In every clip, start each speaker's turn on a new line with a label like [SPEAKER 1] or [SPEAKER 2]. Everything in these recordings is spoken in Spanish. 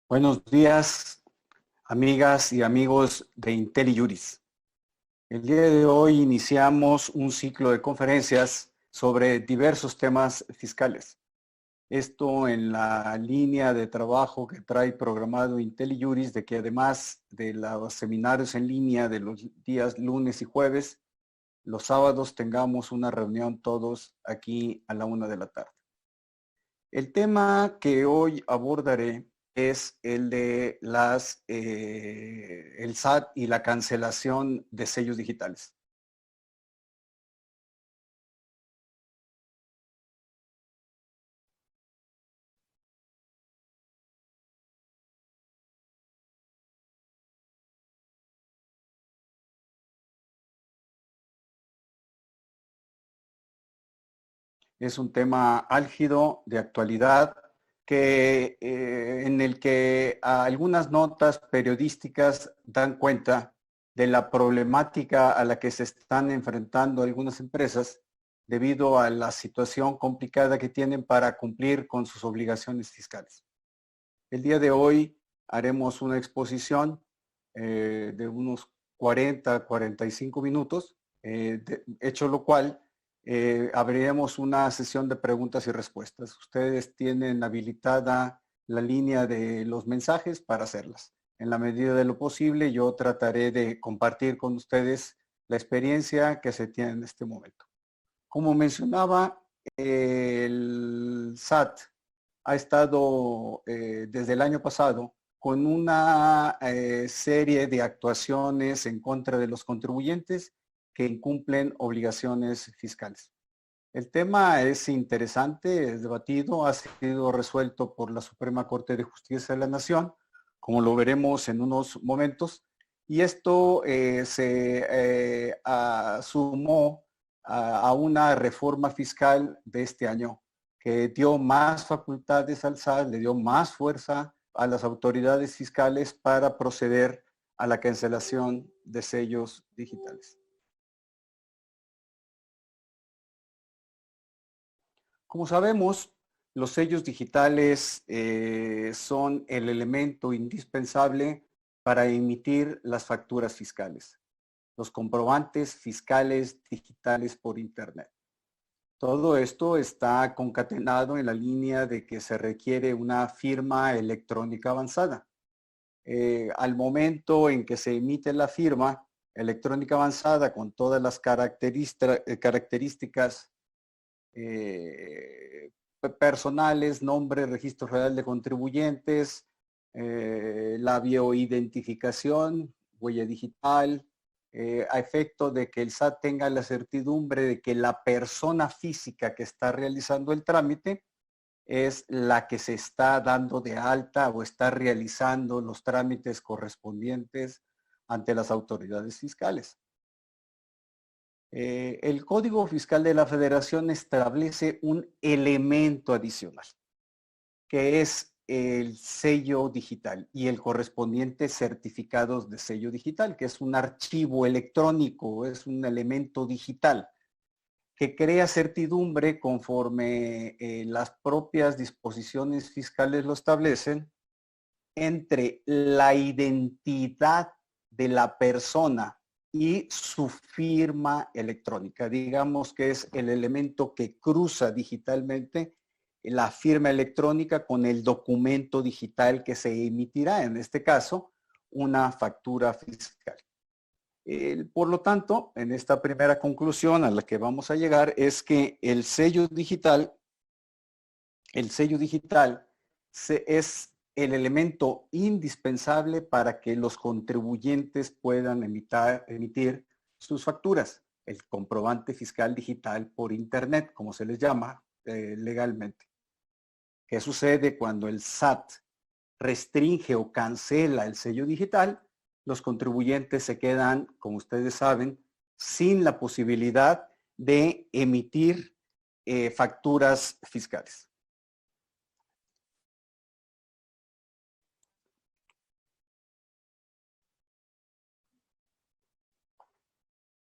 [SPEAKER 1] Buenos días, amigas y amigos de IntelliJuris. El día de hoy iniciamos un ciclo de conferencias sobre diversos temas fiscales. Esto en la línea de trabajo que trae programado IntelliJuris, de que además de los seminarios en línea de los días lunes y jueves, los sábados tengamos una reunión todos aquí a la 1 de la tarde. El tema que hoy abordaré es el de el SAT y la cancelación de sellos digitales. Es un tema álgido, de actualidad, en el que algunas notas periodísticas dan cuenta de la problemática a la que se están enfrentando algunas empresas debido a la situación complicada que tienen para cumplir con sus obligaciones fiscales. El día de hoy haremos una exposición de unos 45 minutos, hecho lo cual abriremos una sesión de preguntas y respuestas. Ustedes tienen habilitada la línea de los mensajes para hacerlas. En la medida de lo posible, yo trataré de compartir con ustedes la experiencia que se tiene en este momento. Como mencionaba, el SAT ha estado desde el año pasado con una serie de actuaciones en contra de los contribuyentes que incumplen obligaciones fiscales. El tema es interesante, es debatido, ha sido resuelto por la Suprema Corte de Justicia de la Nación, como lo veremos en unos momentos, y esto se sumó a una reforma fiscal de este año que dio más facultades al SAT, le dio más fuerza a las autoridades fiscales para proceder a la cancelación de sellos digitales. Como sabemos, los sellos digitales son el elemento indispensable para emitir las facturas fiscales, los comprobantes fiscales digitales por Internet. Todo esto está concatenado en la línea de que se requiere una firma electrónica avanzada. Al momento en que se emite la firma electrónica avanzada con todas las características personales, nombre, registro real de contribuyentes, la bioidentificación, huella digital, a efecto de que el SAT tenga la certidumbre de que la persona física que está realizando el trámite es la que se está dando de alta o está realizando los trámites correspondientes ante las autoridades fiscales. El Código Fiscal de la Federación establece un elemento adicional, que es el sello digital y el correspondiente certificado de sello digital, que es un archivo electrónico, es un elemento digital que crea certidumbre conforme las propias disposiciones fiscales lo establecen entre la identidad de la persona y su firma electrónica. Digamos que es el elemento que cruza digitalmente la firma electrónica con el documento digital que se emitirá, en este caso, una factura fiscal. Por lo tanto, en esta primera conclusión a la que vamos a llegar es que el sello digital es el elemento indispensable para que los contribuyentes puedan emitir sus facturas, el comprobante fiscal digital por Internet, como se les llama legalmente. ¿Qué sucede cuando el SAT restringe o cancela el sello digital? Los contribuyentes se quedan, como ustedes saben, sin la posibilidad de emitir facturas fiscales.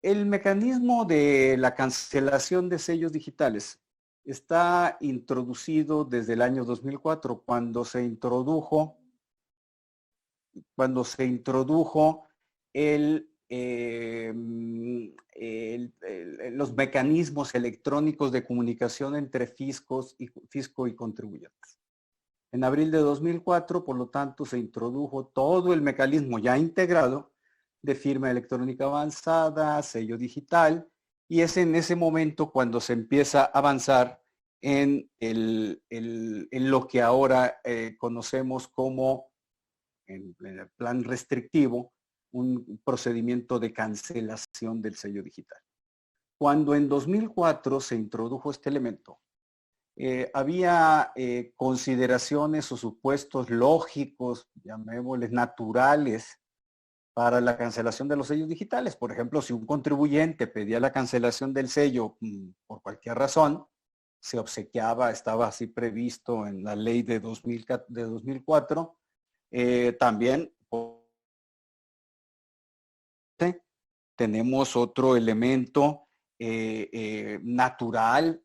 [SPEAKER 1] El mecanismo de la cancelación de sellos digitales está introducido desde el año 2004, cuando se introdujo los mecanismos electrónicos de comunicación entre fisco y contribuyentes. En abril de 2004, por lo tanto, se introdujo todo el mecanismo ya integrado de firma electrónica avanzada, sello digital, y es en ese momento cuando se empieza a avanzar en lo que ahora conocemos como, en el plan restrictivo, un procedimiento de cancelación del sello digital. Cuando en 2004 se introdujo este elemento, había consideraciones o supuestos lógicos, llamémosles naturales, para la cancelación de los sellos digitales. Por ejemplo, si un contribuyente pedía la cancelación del sello por cualquier razón, se obsequiaba, estaba así previsto en la ley de 2004, también tenemos otro elemento natural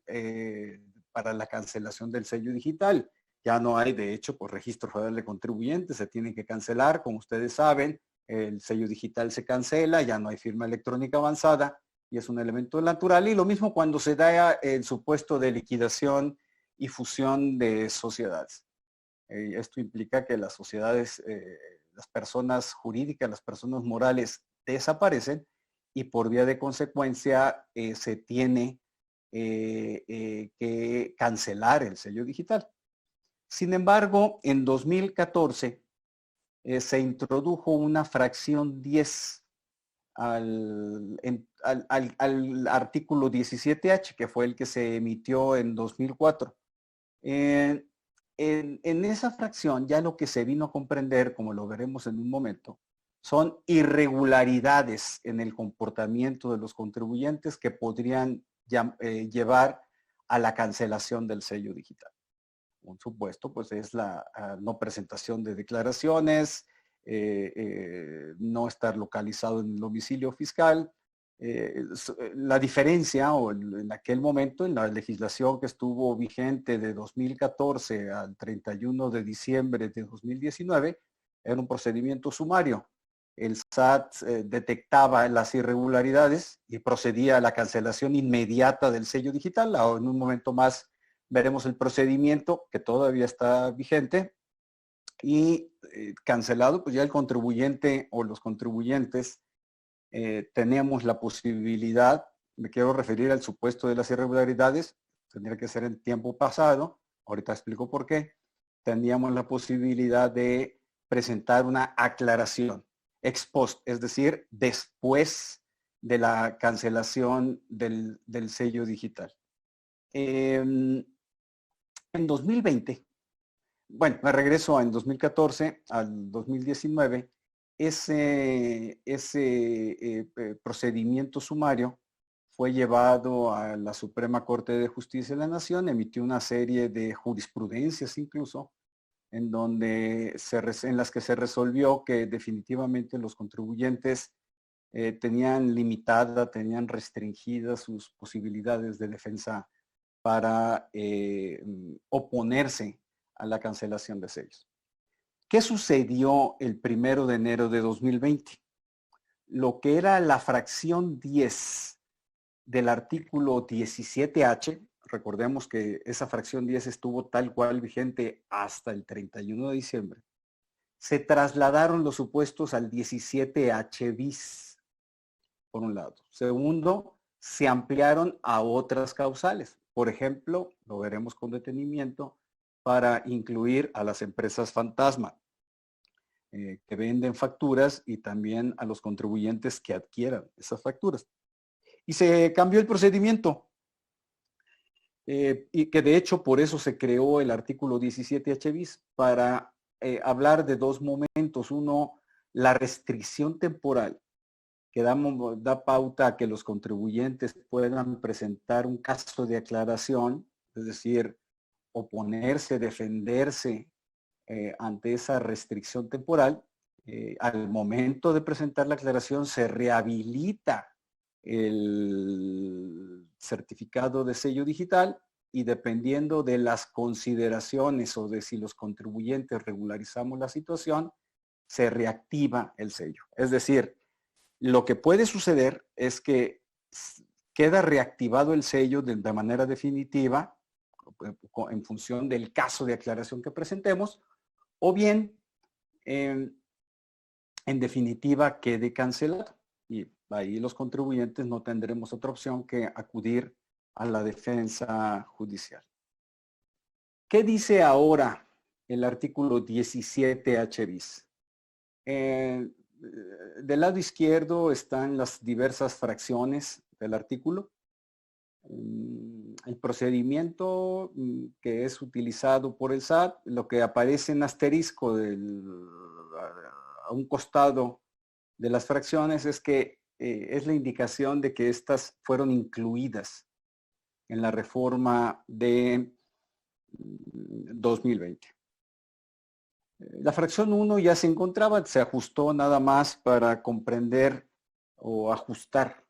[SPEAKER 1] para la cancelación del sello digital. Ya no hay, de hecho, por registro federal de contribuyentes, se tienen que cancelar, como ustedes saben, el sello digital se cancela, ya no hay firma electrónica avanzada y es un elemento natural. Y lo mismo cuando se da el supuesto de liquidación y fusión de sociedades. Esto implica que las sociedades, las personas jurídicas, las personas morales desaparecen y por vía de consecuencia se tiene que cancelar el sello digital. Sin embargo, en 2014 se introdujo una fracción 10 al artículo 17H, que fue el que se emitió en 2004. En esa fracción ya lo que se vino a comprender, como lo veremos en un momento, son irregularidades en el comportamiento de los contribuyentes que podrían llevar a la cancelación del sello digital. Un supuesto, pues, es la no presentación de declaraciones, no estar localizado en el domicilio fiscal. La diferencia, o en aquel momento, en la legislación que estuvo vigente de 2014 al 31 de diciembre de 2019, era un procedimiento sumario. El SAT detectaba las irregularidades y procedía a la cancelación inmediata del sello digital. Ahora, en un momento más veremos el procedimiento que todavía está vigente y cancelado, pues ya el contribuyente o los contribuyentes tenemos la posibilidad, me quiero referir al supuesto de las irregularidades, tendría que ser en tiempo pasado, ahorita explico por qué, teníamos la posibilidad de presentar una aclaración ex post, es decir, después de la cancelación del sello digital. En 2020, bueno, me regreso en 2014 al 2019, ese procedimiento sumario fue llevado a la Suprema Corte de Justicia de la Nación, emitió una serie de jurisprudencias incluso, en las que se resolvió que definitivamente los contribuyentes tenían restringidas sus posibilidades de defensa para oponerse a la cancelación de sellos. ¿Qué sucedió el 1 de enero de 2020? Lo que era la fracción 10 del artículo 17H, recordemos que esa fracción 10 estuvo tal cual vigente hasta el 31 de diciembre, se trasladaron los supuestos al 17H bis, por un lado. Segundo, se ampliaron a otras causales. Por ejemplo, lo veremos con detenimiento, para incluir a las empresas fantasma que venden facturas y también a los contribuyentes que adquieran esas facturas. Y se cambió el procedimiento y que de hecho por eso se creó el artículo 17H bis para hablar de dos momentos. Uno, la restricción temporal que da pauta a que los contribuyentes puedan presentar un caso de aclaración, es decir, oponerse, defenderse ante esa restricción temporal. Al momento de presentar la aclaración se rehabilita el certificado de sello digital y dependiendo de las consideraciones o de si los contribuyentes regularizamos la situación, se reactiva el sello. Es decir, lo que puede suceder es que queda reactivado el sello de manera definitiva en función del caso de aclaración que presentemos, o bien, en definitiva, quede cancelado. Y ahí los contribuyentes no tendremos otra opción que acudir a la defensa judicial. ¿Qué dice ahora el artículo 17H bis? Del lado izquierdo están las diversas fracciones del artículo. El procedimiento que es utilizado por el SAT, lo que aparece en asterisco a un costado de las fracciones es que es la indicación de que estas fueron incluidas en la reforma de 2020. La fracción 1 ya se encontraba, se ajustó nada más para comprender o ajustar.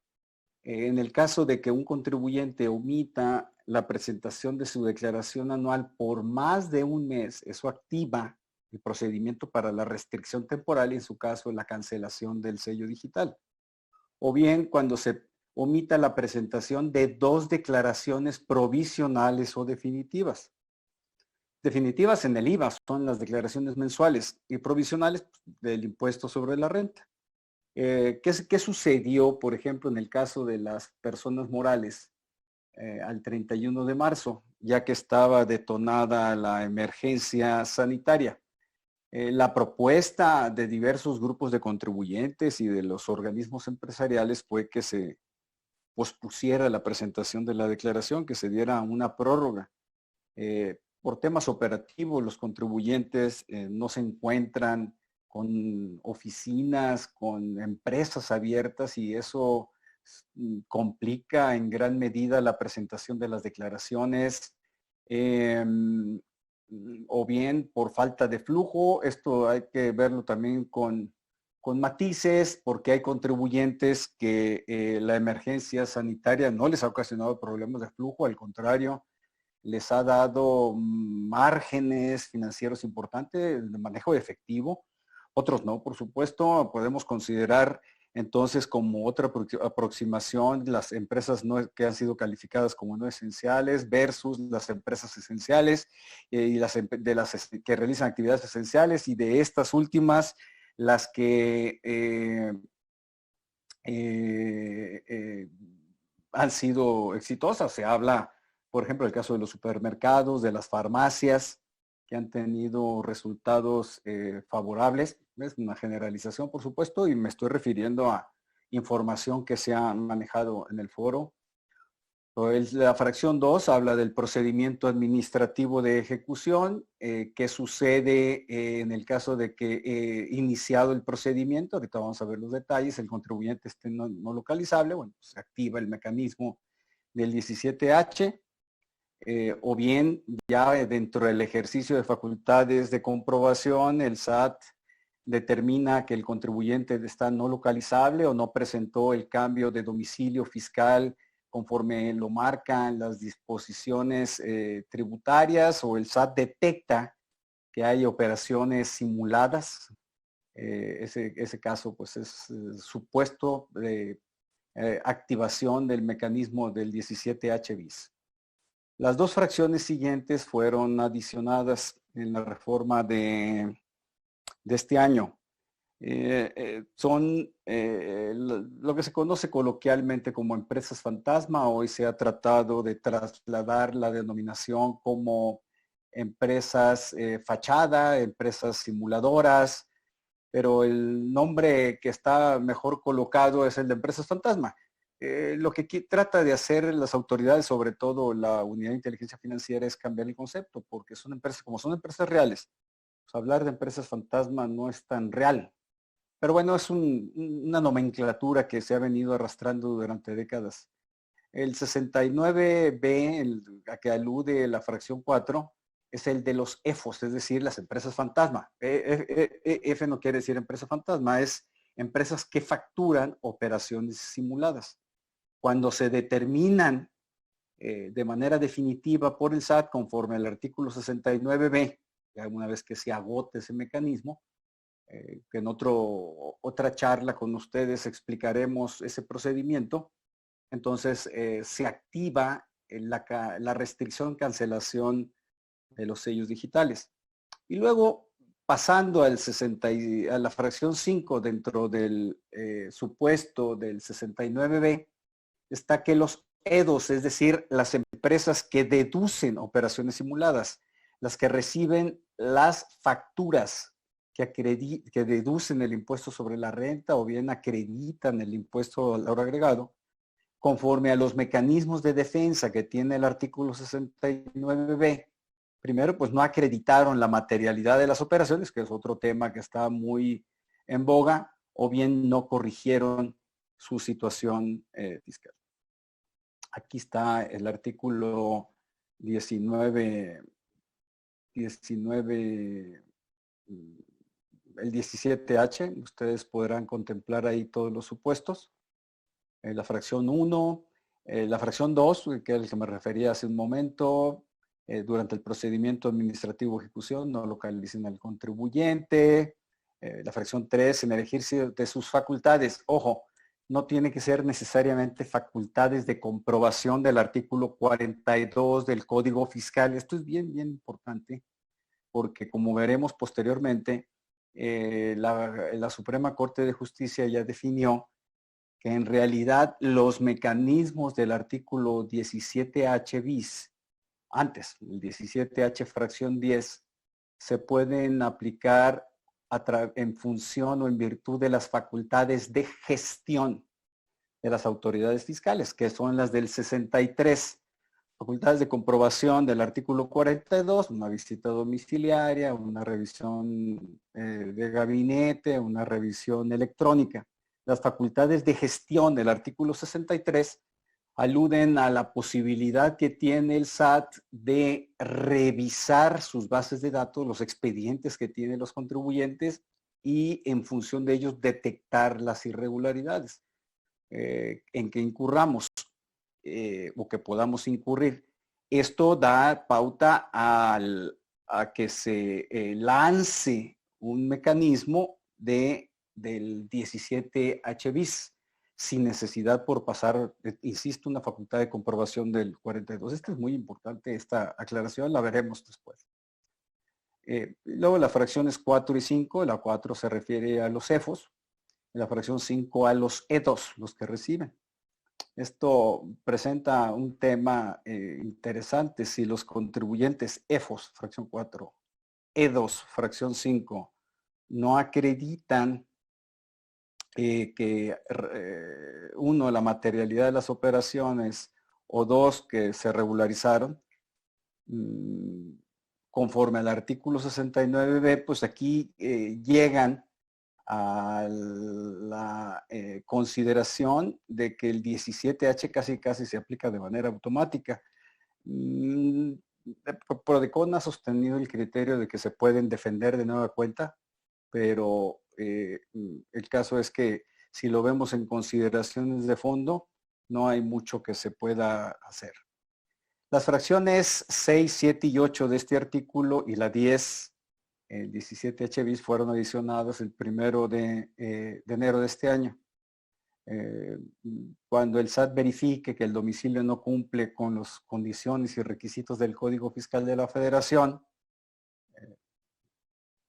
[SPEAKER 1] En el caso de que un contribuyente omita la presentación de su declaración anual por más de un mes, eso activa el procedimiento para la restricción temporal y en su caso la cancelación del sello digital. O bien cuando se omita la presentación de 2 declaraciones provisionales o definitivas. Definitivas en el IVA son las declaraciones mensuales y provisionales del impuesto sobre la renta. ¿Qué sucedió, por ejemplo, en el caso de las personas morales al 31 de marzo, ya que estaba detonada la emergencia sanitaria? La propuesta de diversos grupos de contribuyentes y de los organismos empresariales fue que se pospusiera la presentación de la declaración, que se diera una prórroga. Por temas operativos, los contribuyentes no se encuentran con oficinas, con empresas abiertas y eso complica en gran medida la presentación de las declaraciones. O bien por falta de flujo, esto hay que verlo también con matices, porque hay contribuyentes que la emergencia sanitaria no les ha ocasionado problemas de flujo, al contrario, les ha dado márgenes financieros importantes de manejo de efectivo, otros no, por supuesto. Podemos considerar entonces como otra aproximación las empresas que han sido calificadas como no esenciales versus las empresas esenciales y las que realizan actividades esenciales, y de estas últimas las que han sido exitosas. Se habla, por ejemplo, del caso de los supermercados, de las farmacias, que han tenido resultados favorables. Es una generalización, por supuesto, y me estoy refiriendo a información que se ha manejado en el foro. La fracción 2 habla del procedimiento administrativo de ejecución, qué sucede en el caso de que iniciado el procedimiento, ahorita vamos a ver los detalles, el contribuyente esté no localizable, bueno, pues se activa el mecanismo del 17H, o bien ya dentro del ejercicio de facultades de comprobación, el SAT determina que el contribuyente está no localizable o no presentó el cambio de domicilio fiscal conforme lo marcan las disposiciones tributarias, o el SAT detecta que hay operaciones simuladas. Ese caso pues es supuesto de activación del mecanismo del 17H bis. Las 2 fracciones siguientes fueron adicionadas en la reforma de este año. Son lo que se conoce coloquialmente como empresas fantasma. Hoy se ha tratado de trasladar la denominación como empresas fachada, empresas simuladoras, pero el nombre que está mejor colocado es el de empresas fantasma. Lo que trata de hacer las autoridades, sobre todo la Unidad de Inteligencia Financiera, es cambiar el concepto, porque son empresas, como son empresas reales, pues hablar de empresas fantasma no es tan real. Pero bueno, es una nomenclatura que se ha venido arrastrando durante décadas. El 69B, a que alude la fracción 4, es el de los EFOS, es decir, las empresas fantasma. F no quiere decir empresa fantasma, es empresas que facturan operaciones simuladas. cuando se determinan de manera definitiva por el SAT conforme al artículo 69B, ya una vez que se agote ese mecanismo, que en otra charla con ustedes explicaremos ese procedimiento. Entonces se activa la restricción cancelación de los sellos digitales. Y luego, pasando a la fracción 5 dentro del supuesto del 69B, está que los EDOs, es decir, las empresas que deducen operaciones simuladas, las que reciben las facturas que deducen el impuesto sobre la renta o bien acreditan el impuesto al valor agregado, conforme a los mecanismos de defensa que tiene el artículo 69B, primero, pues no acreditaron la materialidad de las operaciones, que es otro tema que está muy en boga, o bien no corrigieron su situación fiscal. Aquí está el artículo 19, el 17H, ustedes podrán contemplar ahí todos los supuestos. La fracción 1, la fracción 2, que es el que me refería hace un momento, durante el procedimiento administrativo de ejecución, no localicen al contribuyente. La fracción 3, en el ejercicio de sus facultades. Ojo, no tiene que ser necesariamente facultades de comprobación del artículo 42 del Código Fiscal. Esto es bien, bien importante, porque como veremos posteriormente, la Suprema Corte de Justicia ya definió que en realidad los mecanismos del artículo 17H bis, antes, el 17H fracción 10, se pueden aplicar en función o en virtud de las facultades de gestión de las autoridades fiscales, que son las del 63. Facultades de comprobación del artículo 42, una visita domiciliaria, una revisión de gabinete, una revisión electrónica. Las facultades de gestión del artículo 63 aluden a la posibilidad que tiene el SAT de revisar sus bases de datos, los expedientes que tienen los contribuyentes y en función de ellos detectar las irregularidades en que incurramos o que podamos incurrir. Esto da pauta a que se lance un mecanismo del 17H bis sin necesidad por pasar, insisto, una facultad de comprobación del 42. Esto es muy importante, esta aclaración la veremos después. Luego las fracciones 4 y 5, la 4 se refiere a los EFOS, la fracción 5 a los EDOS, los que reciben. Esto presenta un tema interesante. Si los contribuyentes EFOS, fracción 4, EDOS, fracción 5, no acreditan que uno, la materialidad de las operaciones, o dos, que se regularizaron, conforme al artículo 69B, pues aquí llegan a la consideración de que el 17H casi se aplica de manera automática. Prodecon ha sostenido el criterio de que se pueden defender de nueva cuenta, pero el caso es que si lo vemos en consideraciones de fondo, no hay mucho que se pueda hacer. Las fracciones 6, 7 y 8 de este artículo y la 10, el 17H bis, fueron adicionados el 1 de enero de este año. Cuando el SAT verifique que el domicilio no cumple con las condiciones y requisitos del Código Fiscal de la Federación,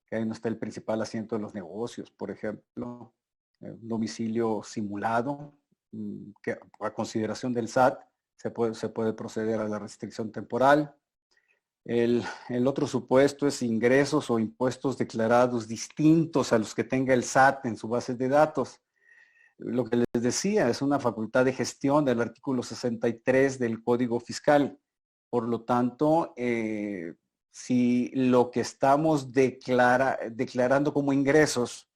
[SPEAKER 1] que ahí no está el principal asiento de los negocios, por ejemplo, domicilio simulado, que a consideración del SAT se puede proceder a la restricción temporal. El otro supuesto es ingresos o impuestos declarados distintos a los que tenga el SAT en su base de datos. Lo que les decía, es una facultad de gestión del artículo 63 del Código Fiscal. Por lo tanto, si lo que estamos declarando como ingresos,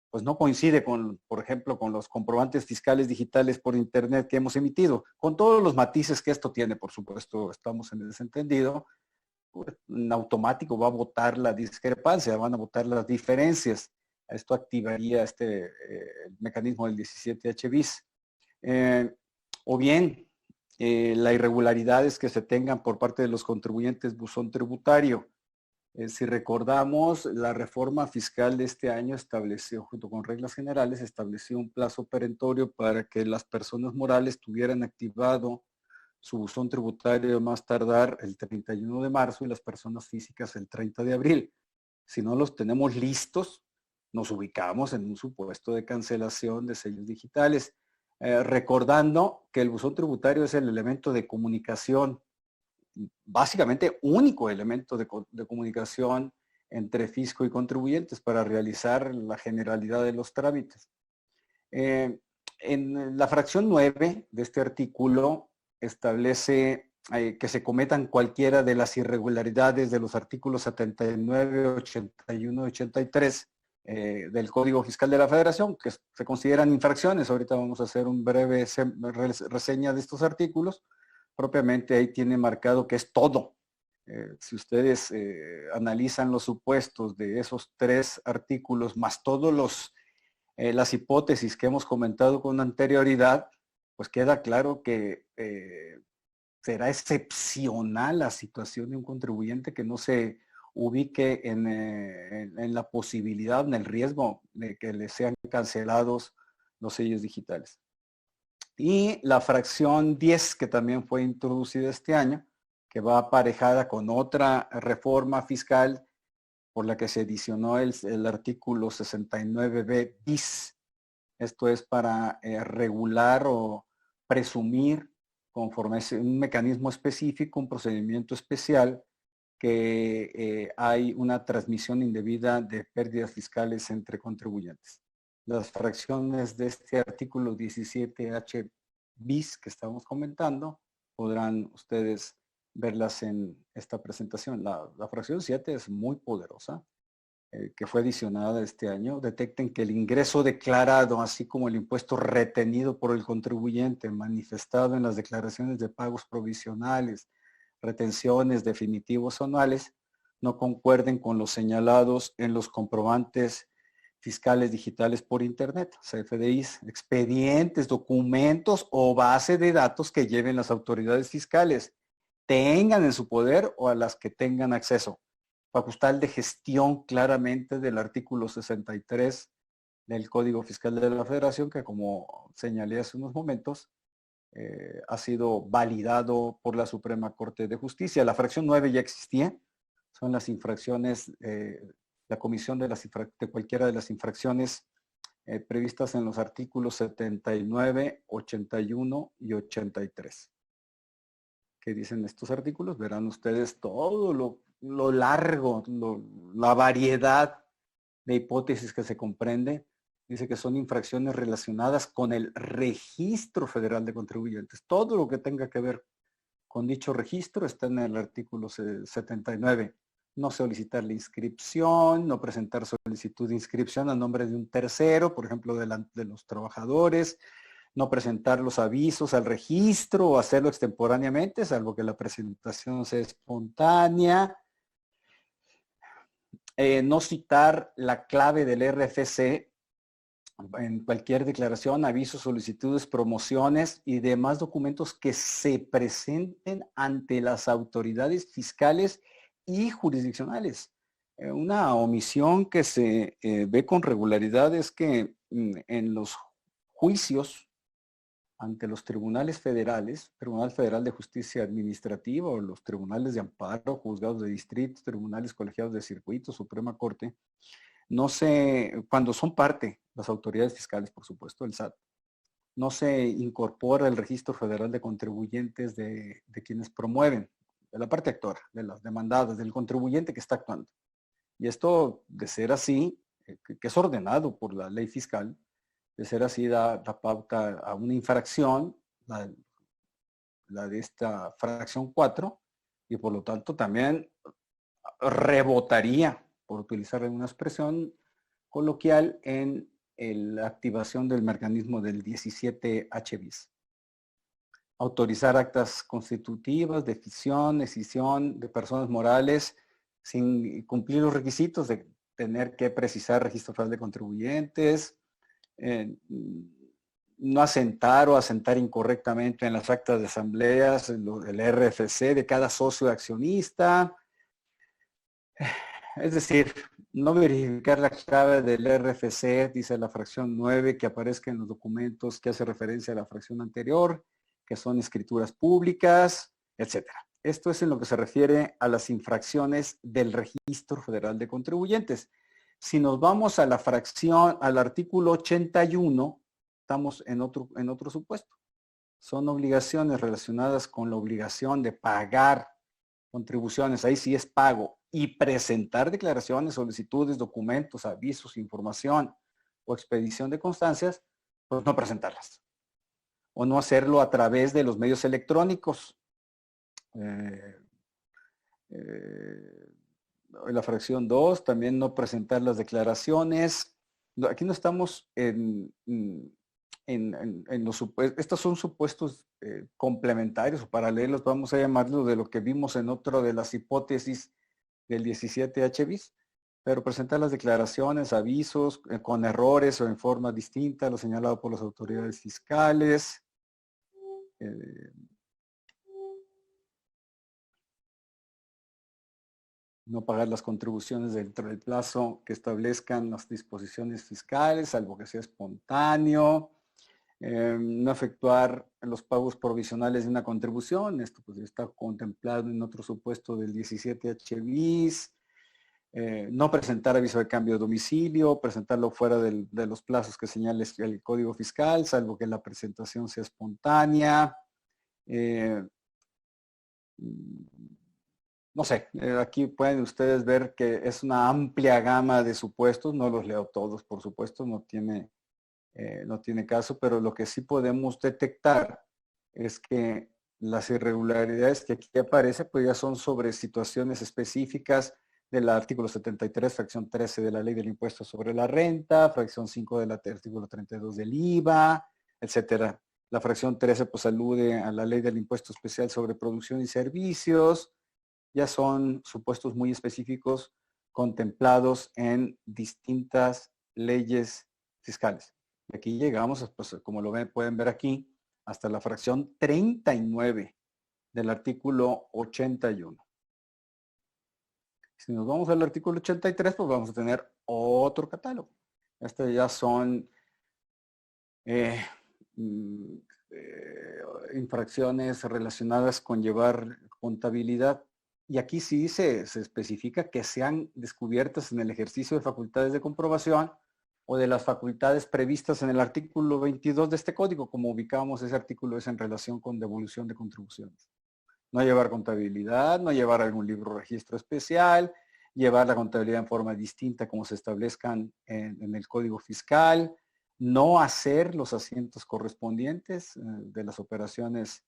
[SPEAKER 1] pues no coincide con, por ejemplo, con los comprobantes fiscales digitales por internet que hemos emitido, con todos los matices que esto tiene, por supuesto, estamos en el desentendido, pues, en automático va a votar la discrepancia, van a votar las diferencias. Esto activaría el mecanismo del 17H bis. o bien las irregularidades que se tengan por parte de los contribuyentes buzón tributario. Si recordamos, la reforma fiscal de este año estableció, junto con reglas generales, estableció un plazo perentorio para que las personas morales tuvieran activado su buzón tributario más tardar el 31 de marzo y las personas físicas el 30 de abril. Si no los tenemos listos, nos ubicamos en un supuesto de cancelación de sellos digitales. Recordando que el buzón tributario es el elemento de comunicación, básicamente único elemento de comunicación entre fisco y contribuyentes para realizar la generalidad de los trámites. En la fracción 9 de este artículo establece que se cometan cualquiera de las irregularidades de los artículos 79, 81 y 83 del Código Fiscal de la Federación, que se consideran infracciones. Ahorita vamos a hacer un breve reseña de estos artículos. Propiamente ahí tiene marcado que es todo. Si ustedes analizan los supuestos de esos 3 artículos, más todos las hipótesis que hemos comentado con anterioridad, pues queda claro que será excepcional la situación de un contribuyente que no se ubique en la posibilidad, en el riesgo de que le sean cancelados los sellos digitales. Y la fracción 10, que también fue introducida este año, que va aparejada con otra reforma fiscal por la que se adicionó el artículo 69b bis. Esto es para regular o presumir, conforme a un mecanismo específico, un procedimiento especial, que hay una transmisión indebida de pérdidas fiscales entre contribuyentes. Las fracciones de este artículo 17H bis que estamos comentando, podrán ustedes verlas en esta presentación. La fracción 7 es muy poderosa, que fue adicionada este año. Detecten que el ingreso declarado, así como el impuesto retenido por el contribuyente, manifestado en las declaraciones de pagos provisionales, retenciones definitivos o anuales, no concuerden con los señalados en los comprobantes fiscales digitales por Internet, CFDIs, expedientes, documentos o base de datos que lleven las autoridades fiscales, tengan en su poder o a las que tengan acceso. Facultad de gestión claramente del artículo 63 del Código Fiscal de la Federación, que como señalé hace unos momentos, ha sido validado por la Suprema Corte de Justicia. La fracción 9 ya existía, son las infracciones, la comisión de cualquiera de las infracciones previstas en los artículos 79, 81 y 83. ¿Qué dicen estos artículos? Verán ustedes todo lo largo, la variedad de hipótesis que se comprende. Dice que son infracciones relacionadas con el registro federal de contribuyentes. Todo lo que tenga que ver con dicho registro está en el artículo 79. No solicitar la inscripción, no presentar solicitud de inscripción a nombre de un tercero, por ejemplo, de los trabajadores, no presentar los avisos al registro o hacerlo extemporáneamente, salvo que la presentación sea espontánea. No citar la clave del RFC en cualquier declaración, avisos, solicitudes, promociones y demás documentos que se presenten ante las autoridades fiscales y jurisdiccionales. Una omisión que se ve con regularidad es que en los juicios ante los tribunales federales, Tribunal Federal de Justicia Administrativa o los tribunales de amparo, juzgados de distrito, tribunales colegiados de circuito, Suprema Corte, no se, cuando son parte, las autoridades fiscales, por supuesto, el SAT, no se incorpora el registro federal de contribuyentes de quienes promueven, de la parte actora, de las demandadas, del contribuyente que está actuando. Y esto, de ser así, que es ordenado por la ley fiscal, de ser así, da pauta a una infracción, la de esta fracción 4, y por lo tanto también rebotaría, por utilizar una expresión coloquial, en la activación del mecanismo del 17H bis. Autorizar actas constitutivas de fisión, escisión de personas morales sin cumplir los requisitos de tener que precisar registro federal de contribuyentes, no asentar o asentar incorrectamente en las actas de asambleas, el RFC de cada socio accionista. Es decir, no verificar la clave del RFC, dice la fracción 9, que aparezca en los documentos que hace referencia a la fracción anterior, que son escrituras públicas, etcétera. Esto es en lo que se refiere a las infracciones del Registro Federal de Contribuyentes. Si nos vamos a la fracción, al artículo 81, estamos en otro supuesto. Son obligaciones relacionadas con la obligación de pagar contribuciones, ahí sí es pago, y presentar declaraciones, solicitudes, documentos, avisos, información o expedición de constancias, pues no presentarlas. O no hacerlo a través de los medios electrónicos. La fracción 2, también no presentar las declaraciones. Aquí no estamos en los supuestos, estos son supuestos complementarios o paralelos, vamos a llamarlo, de lo que vimos en otro de las hipótesis del 17H bis, pero presentar las declaraciones, avisos, con errores o en forma distinta, lo señalado por las autoridades fiscales. No pagar las contribuciones dentro del plazo que establezcan las disposiciones fiscales, salvo que sea espontáneo. No efectuar los pagos provisionales de una contribución, esto pues está contemplado en otro supuesto del 17H bis. No presentar aviso de cambio de domicilio, presentarlo fuera de los plazos que señala el Código Fiscal, salvo que la presentación sea espontánea. No sé, aquí pueden ustedes ver que es una amplia gama de supuestos, no los leo todos, por supuesto, no tiene caso, pero lo que sí podemos detectar es que las irregularidades que aquí aparecen, pues ya son sobre situaciones específicas del artículo 73, fracción 13 de la Ley del Impuesto sobre la Renta, fracción 5 del artículo 32 del IVA, etcétera. La fracción 13 pues alude a la Ley del Impuesto Especial sobre Producción y Servicios. Ya son supuestos muy específicos contemplados en distintas leyes fiscales. Y aquí llegamos, pues, como lo pueden ver aquí, hasta la fracción 39 del artículo 81. Si nos vamos al artículo 83, pues vamos a tener otro catálogo. Estos ya son infracciones relacionadas con llevar contabilidad. Y aquí sí se especifica que sean descubiertas en el ejercicio de facultades de comprobación o de las facultades previstas en el artículo 22 de este código, como ubicamos ese artículo es en relación con devolución de contribuciones. No llevar contabilidad, no llevar algún libro o registro especial, llevar la contabilidad en forma distinta como se establezcan en el Código Fiscal, no hacer los asientos correspondientes de las operaciones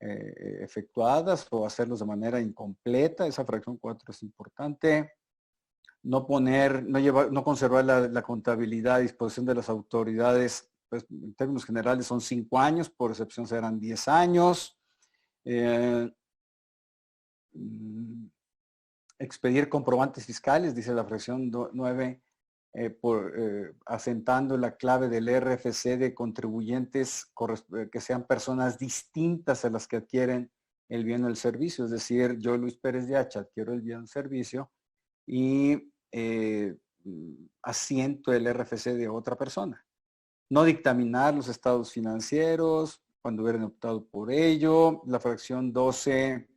[SPEAKER 1] efectuadas o hacerlos de manera incompleta, esa fracción 4 es importante. No poner, no conservar la contabilidad a disposición de las autoridades, pues en términos generales son 5 años, por excepción serán 10 años. Expedir comprobantes fiscales, dice la fracción 9, asentando la clave del RFC de contribuyentes que sean personas distintas a las que adquieren el bien o el servicio. Es decir, yo, Luis Pérez de Hacha, adquiero el bien o el servicio y asiento el RFC de otra persona. No dictaminar los estados financieros cuando hubieran optado por ello. La fracción 12,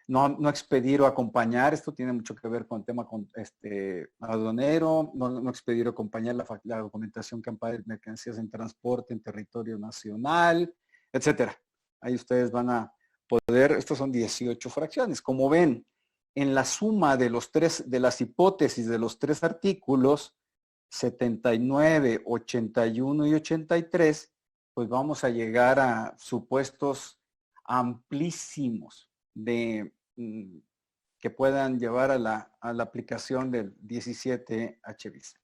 [SPEAKER 1] no expedir o acompañar, esto tiene mucho que ver con el tema aduanero, no expedir o acompañar la documentación que ampare mercancías en transporte en territorio nacional, etcétera. Ahí ustedes van a poder, estos son 18 fracciones. Como ven, en la suma de las hipótesis de los 3 artículos, 79, 81 y 83, pues vamos a llegar a supuestos amplísimos que puedan llevar a la aplicación del 17H bis.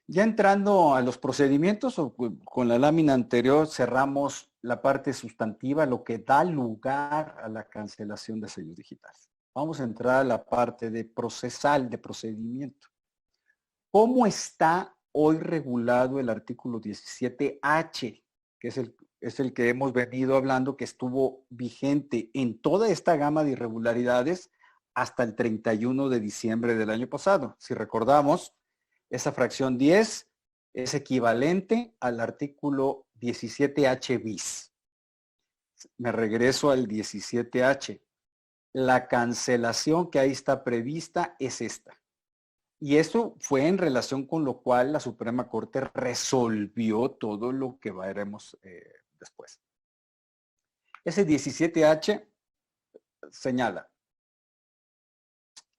[SPEAKER 1] Ya entrando a los procedimientos, con la lámina anterior cerramos la parte sustantiva, lo que da lugar a la cancelación de sellos digitales. Vamos a entrar a la parte de procesal, de procedimiento. ¿Cómo está hoy regulado el artículo 17H, que es el que hemos venido hablando, que estuvo vigente en toda esta gama de irregularidades hasta el 31 de diciembre del año pasado. Si recordamos, esa fracción 10 es equivalente al artículo 17H bis. Me regreso al 17H. La cancelación que ahí está prevista es esta. Y eso fue en relación con lo cual la Suprema Corte resolvió todo lo que veremos después. Ese 17H señala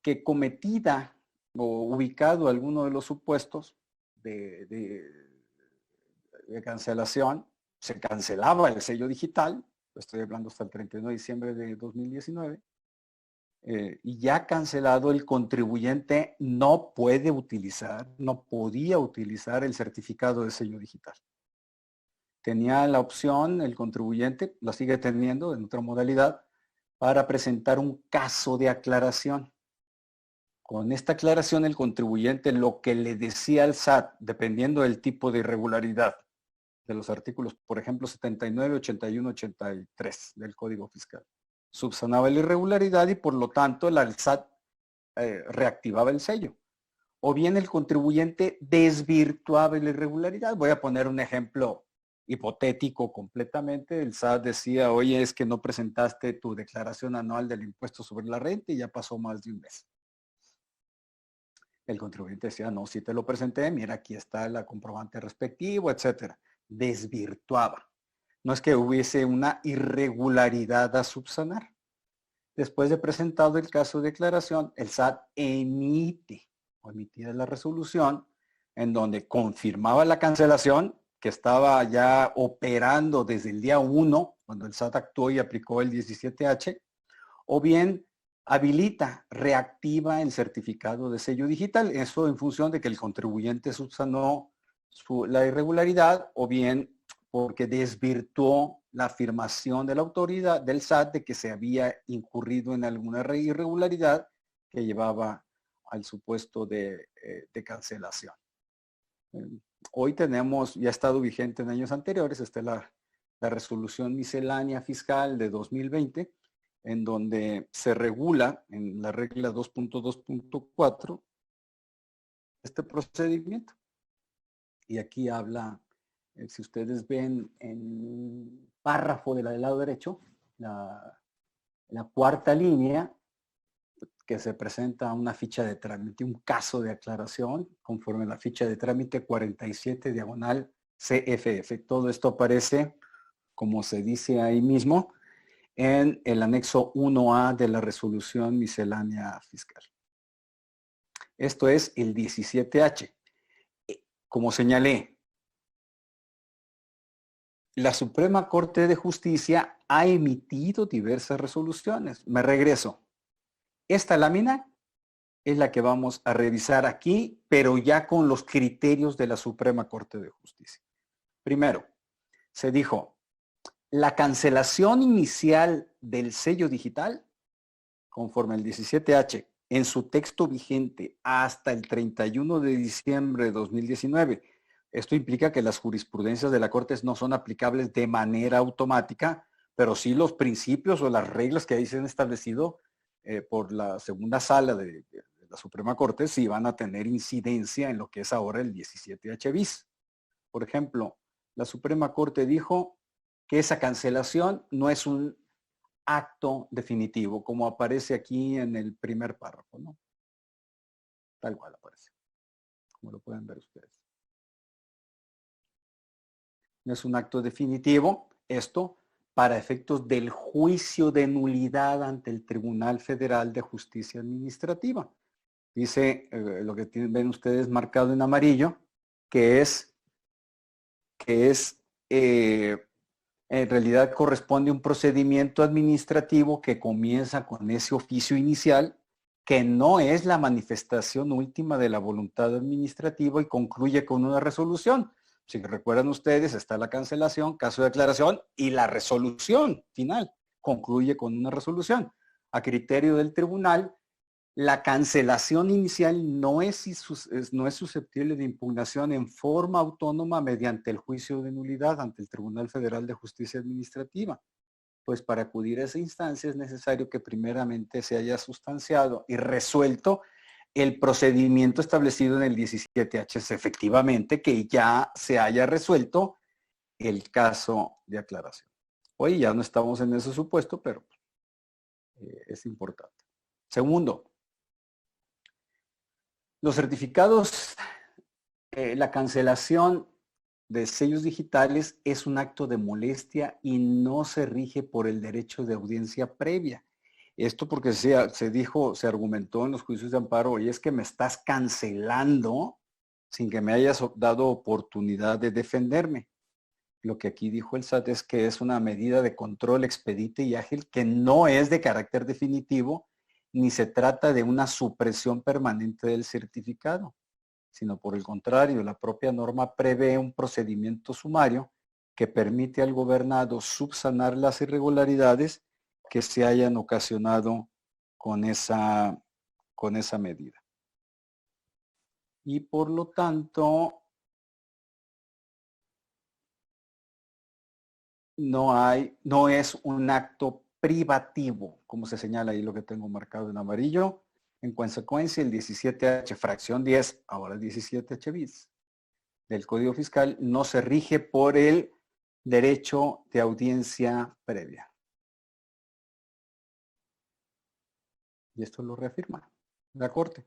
[SPEAKER 1] que cometida o ubicado alguno de los supuestos de cancelación, se cancelaba el sello digital, estoy hablando hasta el 31 de diciembre de 2019, y ya cancelado, el contribuyente no puede utilizar, no podía utilizar el certificado de sello digital. Tenía la opción, el contribuyente, la sigue teniendo en otra modalidad, para presentar un caso de aclaración. Con esta aclaración, el contribuyente lo que le decía al SAT, dependiendo del tipo de irregularidad de los artículos, por ejemplo, 79, 81, 83 del Código Fiscal, subsanaba la irregularidad y por lo tanto el SAT reactivaba el sello. O bien el contribuyente desvirtuaba la irregularidad. Voy a poner un ejemplo hipotético completamente. El SAT decía, oye, es que no presentaste tu declaración anual del impuesto sobre la renta y ya pasó más de un mes. El contribuyente decía, no, sí te lo presenté, mira, aquí está el comprobante respectivo, etcétera. Desvirtuaba. No es que hubiese una irregularidad a subsanar. Después de presentado el caso de declaración, el SAT emitía la resolución en donde confirmaba la cancelación que estaba ya operando desde el día 1, cuando el SAT actuó y aplicó el 17H, o bien habilita, reactiva el certificado de sello digital. Eso en función de que el contribuyente subsanó la irregularidad o bien porque desvirtuó la afirmación de la autoridad del SAT de que se había incurrido en alguna irregularidad que llevaba al supuesto de cancelación. Hoy tenemos, ya ha estado vigente en años anteriores, está la resolución miscelánea fiscal de 2020, en donde se regula en la regla 2.2.4 este procedimiento. Y aquí habla, si ustedes ven en el párrafo del lado derecho, la cuarta línea, que se presenta una ficha de trámite, un caso de aclaración, conforme a la ficha de trámite 47 diagonal CFF. Todo esto aparece, como se dice ahí mismo, en el anexo 1A de la resolución miscelánea fiscal. Esto es el 17H. Como señalé, la Suprema Corte de Justicia ha emitido diversas resoluciones. Me regreso. Esta lámina es la que vamos a revisar aquí, pero ya con los criterios de la Suprema Corte de Justicia. Primero, se dijo, la cancelación inicial del sello digital, conforme al 17H, en su texto vigente hasta el 31 de diciembre de 2019. Esto implica que las jurisprudencias de la Corte no son aplicables de manera automática, pero sí los principios o las reglas que ahí se han establecido por la segunda sala de la Suprema Corte sí van a tener incidencia en lo que es ahora el 17H bis. Por ejemplo, la Suprema Corte dijo que esa cancelación no es un acto definitivo, como aparece aquí en el primer párrafo, ¿no? Tal cual aparece, como lo pueden ver ustedes. No es un acto definitivo, esto para efectos del juicio de nulidad ante el Tribunal Federal de Justicia Administrativa. Dice lo que ven ustedes marcado en amarillo, que es en realidad corresponde a un procedimiento administrativo que comienza con ese oficio inicial, que no es la manifestación última de la voluntad administrativa y concluye con una resolución. Si recuerdan ustedes, está la cancelación, caso de aclaración y la resolución final concluye con una resolución. A criterio del tribunal, La cancelación inicial no es susceptible de impugnación en forma autónoma mediante el juicio de nulidad ante el Tribunal Federal de Justicia Administrativa. Pues para acudir a esa instancia es necesario que primeramente se haya sustanciado y resuelto el procedimiento establecido en el 17H, efectivamente que ya se haya resuelto el caso de aclaración. Hoy ya no estamos en ese supuesto, pero es importante. Segundo, los certificados, la cancelación de sellos digitales es un acto de molestia y no se rige por el derecho de audiencia previa. Esto porque se dijo, se argumentó en los juicios de amparo, y es que me estás cancelando sin que me hayas dado oportunidad de defenderme. Lo que aquí dijo el SAT es que es una medida de control expedita y ágil que no es de carácter definitivo, ni se trata de una supresión permanente del certificado, sino por el contrario, la propia norma prevé un procedimiento sumario que permite al gobernado subsanar las irregularidades que se hayan ocasionado con esa medida. Y por lo tanto, no es un acto privativo, como se señala ahí lo que tengo marcado en amarillo. En consecuencia, el 17H fracción 10, ahora 17H bis, del Código Fiscal no se rige por el derecho de audiencia previa. Y esto lo reafirma la Corte.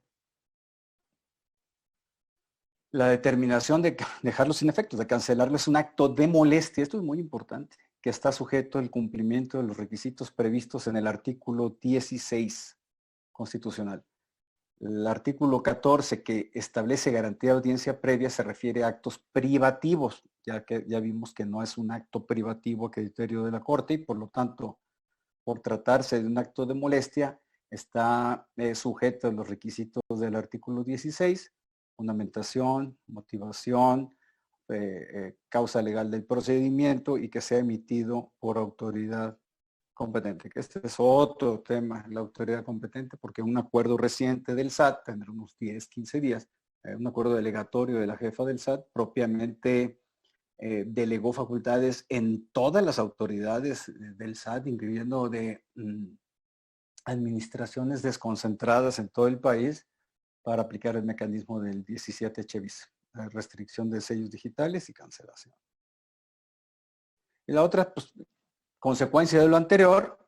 [SPEAKER 1] La determinación de dejarlo sin efectos, de cancelarlo, es un acto de molestia. Esto es muy importante, que está sujeto al cumplimiento de los requisitos previstos en el artículo 16 constitucional. El artículo 14, que establece garantía de audiencia previa, se refiere a actos privativos, ya que ya vimos que no es un acto privativo a criterio de la Corte y por lo tanto, por tratarse de un acto de molestia, está sujeto a los requisitos del artículo 16, fundamentación, motivación, causa legal del procedimiento y que sea emitido por autoridad competente, que este es otro tema, la autoridad competente, porque un acuerdo reciente del SAT, tendrá unos 10, 15 días, un acuerdo delegatorio de la jefa del SAT, propiamente delegó facultades en todas las autoridades del SAT, incluyendo de administraciones desconcentradas en todo el país, para aplicar el mecanismo del 17H bis, la restricción de sellos digitales y cancelación. Y la otra, pues, consecuencia de lo anterior,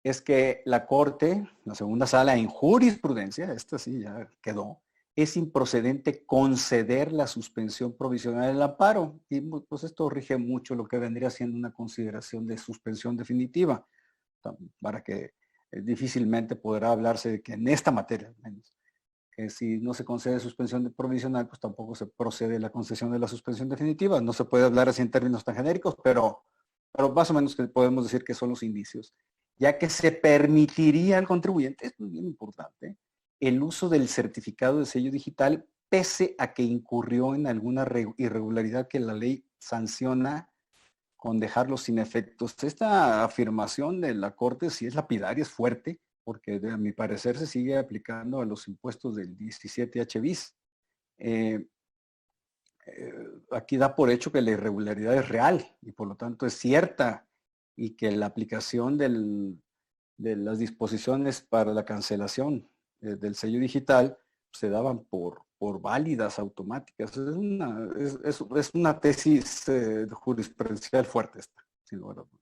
[SPEAKER 1] es que la Corte, la segunda sala en jurisprudencia, esta sí ya quedó, es improcedente conceder la suspensión provisional del amparo. Y pues esto rige mucho lo que vendría siendo una consideración de suspensión definitiva, para que difícilmente podrá hablarse de que en esta materia, al menos, que si no se concede suspensión provisional, pues tampoco se procede la concesión de la suspensión definitiva. No se puede hablar así en términos tan genéricos, pero más o menos que podemos decir que son los indicios, ya que se permitiría al contribuyente, esto es bien importante, el uso del certificado de sello digital pese a que incurrió en alguna irregularidad que la ley sanciona con dejarlo sin efectos. Esta afirmación de la Corte sí es lapidaria, es fuerte, porque a mi parecer se sigue aplicando a los impuestos del 17H bis. Aquí da por hecho que la irregularidad es real y por lo tanto es cierta y que la aplicación de las disposiciones para la cancelación del sello digital se daban por válidas automáticas. Es una tesis jurisprudencial fuerte esta, sin lugar a dudas.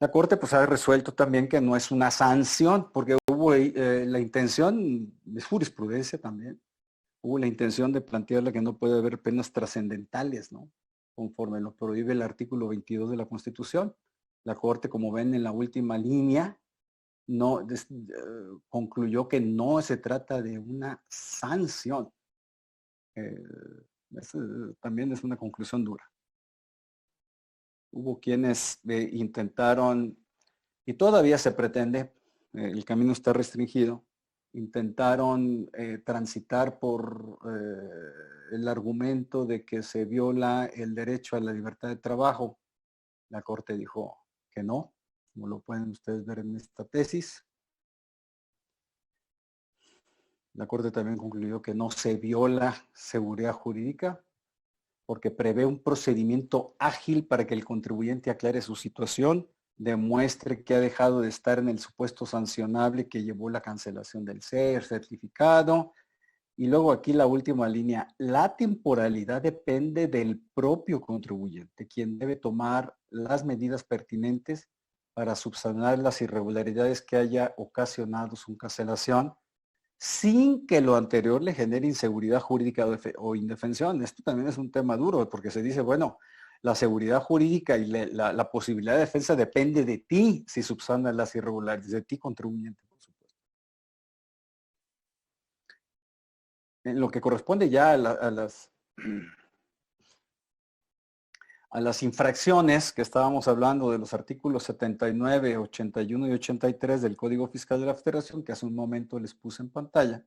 [SPEAKER 1] La Corte pues ha resuelto también que no es una sanción, porque hubo la intención, es jurisprudencia también, hubo la intención de plantearle que no puede haber penas trascendentales, ¿no? Conforme lo prohíbe el artículo 22 de la Constitución. La Corte, como ven en la última línea, no concluyó que no se trata de una sanción. También es una conclusión dura. Hubo quienes intentaron, y todavía se pretende, el camino está restringido, intentaron transitar por el argumento de que se viola el derecho a la libertad de trabajo. La Corte dijo que no, como lo pueden ustedes ver en esta tesis. La Corte también concluyó que no se viola seguridad jurídica porque prevé un procedimiento ágil para que el contribuyente aclare su situación, demuestre que ha dejado de estar en el supuesto sancionable que llevó la cancelación del certificado. Y luego aquí la última línea, la temporalidad depende del propio contribuyente, quien debe tomar las medidas pertinentes para subsanar las irregularidades que haya ocasionado su cancelación sin que lo anterior le genere inseguridad jurídica o indefensión. Esto también es un tema duro porque se dice, bueno, la seguridad jurídica y la posibilidad de defensa depende de ti si subsanas las irregularidades, de ti contribuyente, por supuesto. En lo que corresponde ya a las infracciones que estábamos hablando de los artículos 79, 81 y 83 del Código Fiscal de la Federación, que hace un momento les puse en pantalla.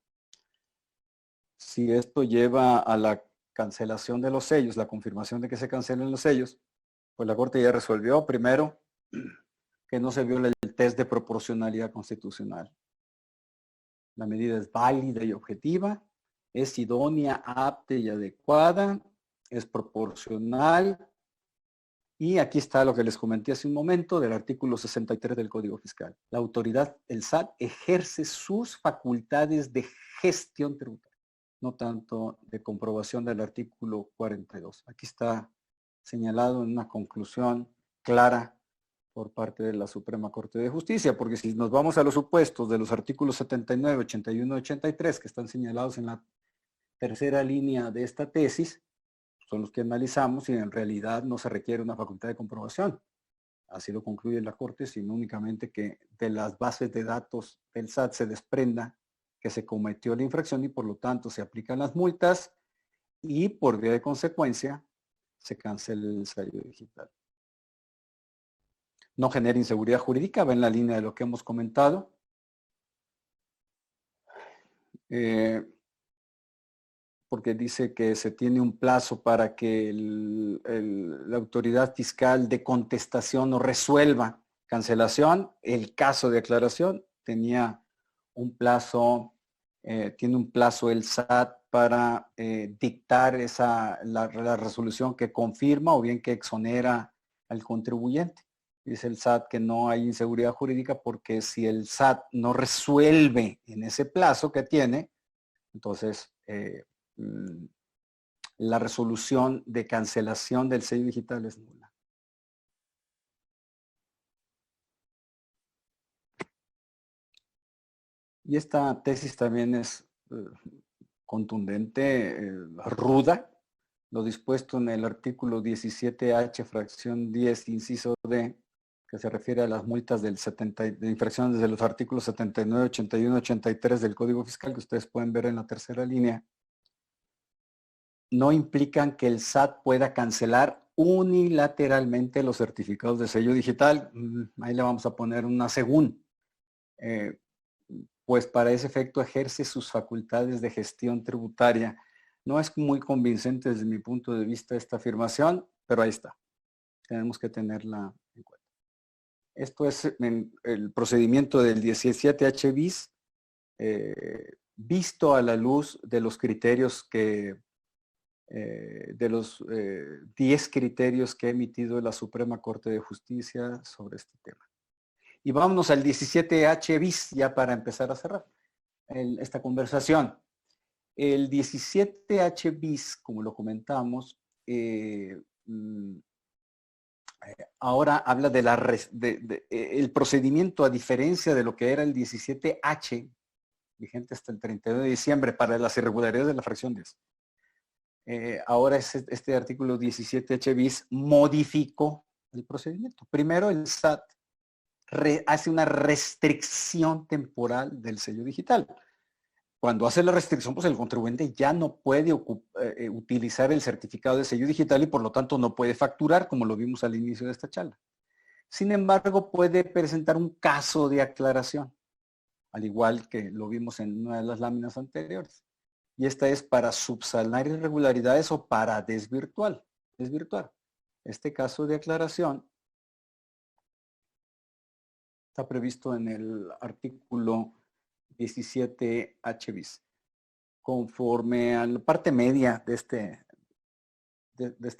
[SPEAKER 1] Si esto lleva a la cancelación de los sellos, la confirmación de que se cancelen los sellos, pues la Corte ya resolvió primero que no se viola el test de proporcionalidad constitucional. La medida es válida y objetiva, es idónea, apta y adecuada, es proporcional. Y aquí está lo que les comenté hace un momento del artículo 63 del Código Fiscal. La autoridad, el SAT, ejerce sus facultades de gestión tributaria, no tanto de comprobación del artículo 42. Aquí está señalado en una conclusión clara por parte de la Suprema Corte de Justicia, porque si nos vamos a los supuestos de los artículos 79, 81 y 83 que están señalados en la tercera línea de esta tesis, son los que analizamos y en realidad no se requiere una facultad de comprobación. Así lo concluye la Corte, sino únicamente que de las bases de datos del SAT se desprenda que se cometió la infracción y por lo tanto se aplican las multas y por vía de consecuencia se cancela el sello digital. No genera inseguridad jurídica, va en la línea de lo que hemos comentado. Porque dice que se tiene un plazo para que la autoridad fiscal de contestación o resuelva cancelación. El caso de aclaración tenía un plazo, tiene un plazo el SAT para dictar la resolución que confirma o bien que exonera al contribuyente. Dice el SAT que no hay inseguridad jurídica porque si el SAT no resuelve en ese plazo que tiene, entonces la resolución de cancelación del sello digital es nula. Y esta tesis también es contundente, ruda. Lo dispuesto en el artículo 17H, fracción 10, inciso D, que se refiere a las multas de infracciones de los artículos 79, 81, 83 del Código Fiscal, que ustedes pueden ver en la tercera línea, no implican que el SAT pueda cancelar unilateralmente los certificados de sello digital. Ahí le vamos a poner una según. Pues para ese efecto ejerce sus facultades de gestión tributaria. No es muy convincente desde mi punto de vista esta afirmación, pero ahí está. Tenemos que tenerla en cuenta. Esto es el procedimiento del 17H bis, visto a la luz de los criterios que de los 10 criterios que ha emitido la Suprema Corte de Justicia sobre este tema. Y vámonos al 17H bis, ya para empezar a cerrar esta conversación. El 17H bis, como lo comentamos, ahora habla de el procedimiento, a diferencia de lo que era el 17H, vigente hasta el 31 de diciembre, para las irregularidades de la fracción 10. Ahora este artículo 17H bis modificó el procedimiento. Primero el SAT hace una restricción temporal del sello digital. Cuando hace la restricción, pues el contribuyente ya no puede utilizar el certificado de sello digital y por lo tanto no puede facturar, como lo vimos al inicio de esta charla. Sin embargo, puede presentar un caso de aclaración, al igual que lo vimos en una de las láminas anteriores. Y esta es para subsanar irregularidades o para desvirtuar. Este caso de aclaración está previsto en el artículo 17H bis. conforme a la parte media de este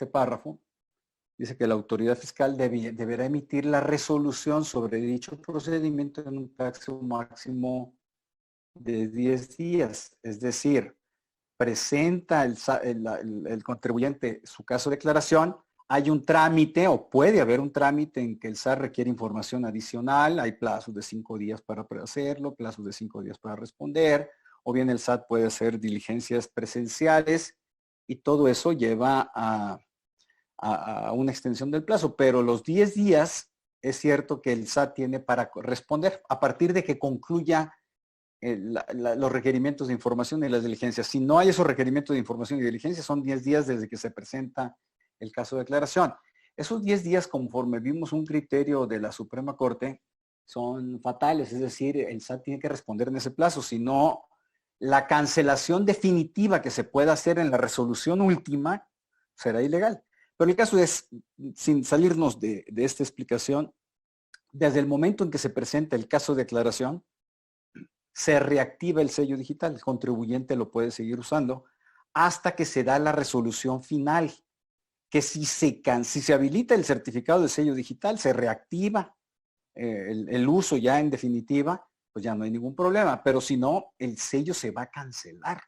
[SPEAKER 1] párrafo, dice que la autoridad fiscal deberá emitir la resolución sobre dicho procedimiento en un plazo máximo de 10 días. Es decir, presenta el contribuyente su caso de declaración, hay un trámite o puede haber un trámite en que el SAT requiere información adicional, hay plazos de 5 días para hacerlo, plazos de 5 días para responder, o bien el SAT puede hacer diligencias presenciales y todo eso lleva a una extensión del plazo, pero los 10 días es cierto que el SAT tiene para responder a partir de que concluya los requerimientos de información y las diligencias. Si no hay esos requerimientos de información y diligencias, son 10 días desde que se presenta el caso de declaración. Esos 10 días, conforme vimos un criterio de la Suprema Corte, son fatales, es decir, el SAT tiene que responder en ese plazo, si no, la cancelación definitiva que se pueda hacer en la resolución última será ilegal. Pero el caso es, sin salirnos de esta explicación, desde el momento en que se presenta el caso de declaración, se reactiva el sello digital, el contribuyente lo puede seguir usando hasta que se da la resolución final, que si se habilita el certificado de sello digital, se reactiva el uso ya en definitiva, pues ya no hay ningún problema, pero si no, el sello se va a cancelar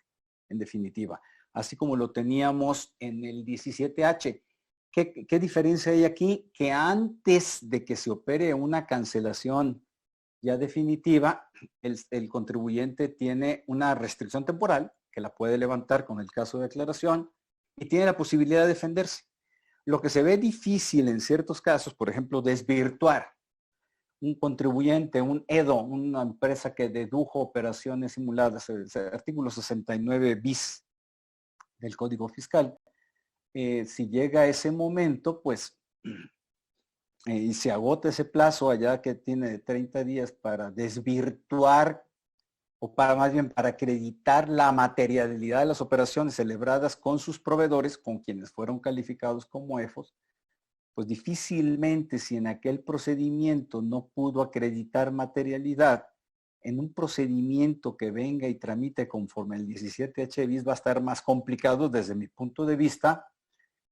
[SPEAKER 1] en definitiva, así como lo teníamos en el 17H. ¿Qué diferencia hay aquí? Que antes de que se opere una cancelación ya definitiva, el contribuyente tiene una restricción temporal que la puede levantar con el caso de declaración y tiene la posibilidad de defenderse. Lo que se ve difícil en ciertos casos, por ejemplo, desvirtuar un contribuyente, un EDO, una empresa que dedujo operaciones simuladas, el artículo 69 bis del Código Fiscal. Si llega a ese momento, pues y se agota ese plazo allá que tiene 30 días para desvirtuar o para más bien para acreditar la materialidad de las operaciones celebradas con sus proveedores, con quienes fueron calificados como EFOS, pues difícilmente si en aquel procedimiento no pudo acreditar materialidad, en un procedimiento que venga y tramite conforme el 17H bis va a estar más complicado desde mi punto de vista,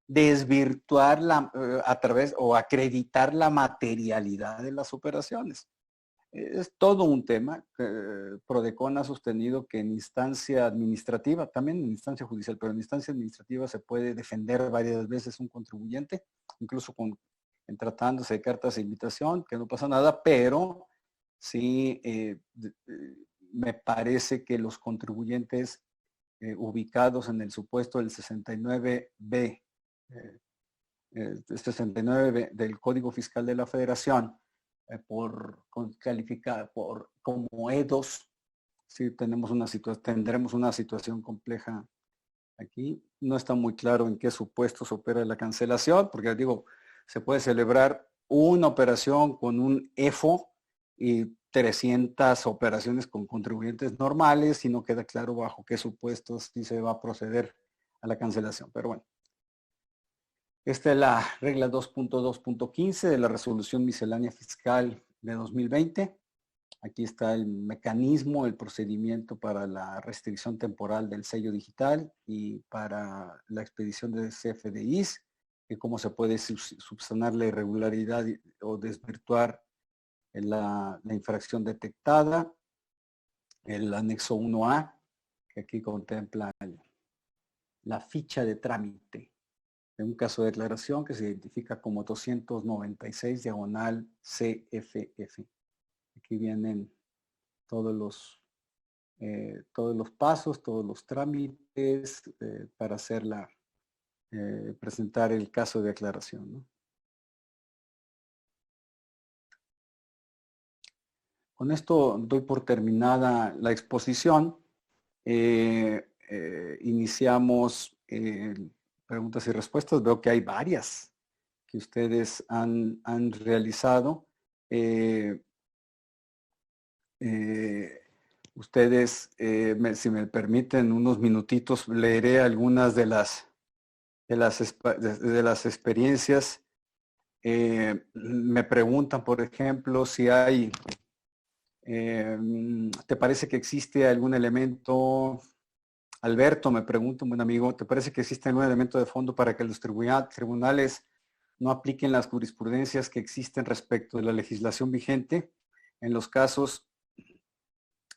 [SPEAKER 1] desvirtuar a través o acreditar la materialidad de las operaciones. Es todo un tema. Prodecon ha sostenido que en instancia administrativa, también en instancia judicial, pero en instancia administrativa se puede defender varias veces un contribuyente, incluso en tratándose de cartas de invitación, que no pasa nada, pero sí me parece que los contribuyentes ubicados en el supuesto del 69B, 69 del Código Fiscal de la Federación, calificar como EDOS, sí tendremos una situación compleja aquí. No está muy claro en qué supuestos opera la cancelación, porque digo, se puede celebrar una operación con un EFO y 300 operaciones con contribuyentes normales y no queda claro bajo qué supuestos sí se va a proceder a la cancelación. Pero bueno, esta es la regla 2.2.15 de la resolución miscelánea fiscal de 2020. Aquí está el mecanismo, el procedimiento para la restricción temporal del sello digital y para la expedición de CFDIs, y cómo se puede subsanar la irregularidad o desvirtuar la infracción detectada. El anexo 1A, que aquí contempla la ficha de trámite de un caso de declaración que se identifica como 296 diagonal CFF. Aquí vienen todos los pasos, todos los trámites para presentar el caso de declaración, ¿no? Con esto doy por terminada la exposición. Iniciamos preguntas y respuestas. Veo que hay varias que ustedes han realizado. Ustedes, si me permiten unos minutitos, leeré algunas de las experiencias. Me preguntan, por ejemplo, si hay, ¿te parece que existe algún elemento Alberto me pregunta, un buen amigo, ¿te parece que existe un elemento de fondo para que los tribunales no apliquen las jurisprudencias que existen respecto de la legislación vigente en los casos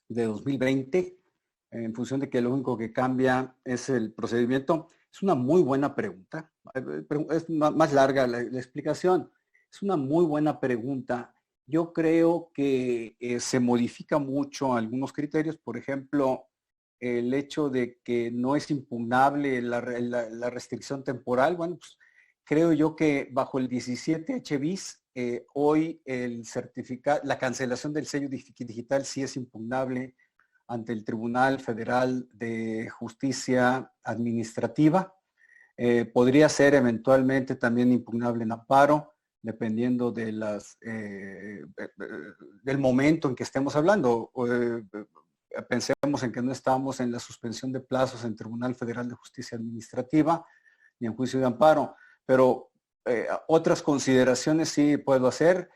[SPEAKER 1] de 2020, en función de que lo único que cambia es el procedimiento? Es una muy buena pregunta. Es más larga la explicación. Es una muy buena pregunta. Yo creo que se modifica mucho algunos criterios. Por ejemplo, el hecho de que no es impugnable la restricción temporal. Bueno, pues creo yo que bajo el 17H bis, hoy la cancelación del sello digital sí es impugnable ante el Tribunal Federal de Justicia Administrativa. Podría ser eventualmente también impugnable en amparo, dependiendo de del momento en que estemos hablando. Pensemos en que no estamos en la suspensión de plazos en Tribunal Federal de Justicia Administrativa ni en juicio de amparo, pero otras consideraciones sí puedo hacer,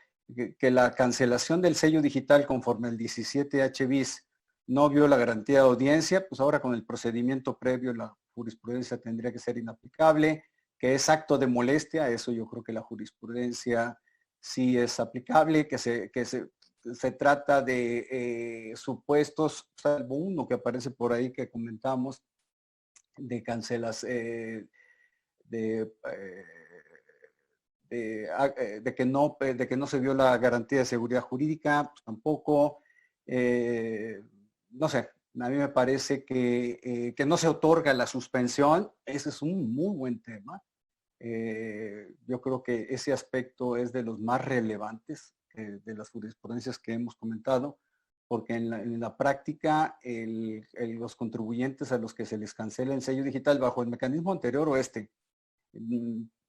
[SPEAKER 1] que la cancelación del sello digital conforme al 17H bis no vio la garantía de audiencia, pues ahora con el procedimiento previo la jurisprudencia tendría que ser inaplicable, que es acto de molestia, eso yo creo que la jurisprudencia sí es aplicable, que se trata de supuestos, salvo uno que aparece por ahí que comentamos, de cancelas, de que no se vio la garantía de seguridad jurídica, pues tampoco. No sé, a mí me parece que no se otorga la suspensión. Ese es un muy buen tema. Yo creo que ese aspecto es de los más relevantes de las jurisprudencias que hemos comentado, porque en la práctica los contribuyentes a los que se les cancela el sello digital bajo el mecanismo anterior o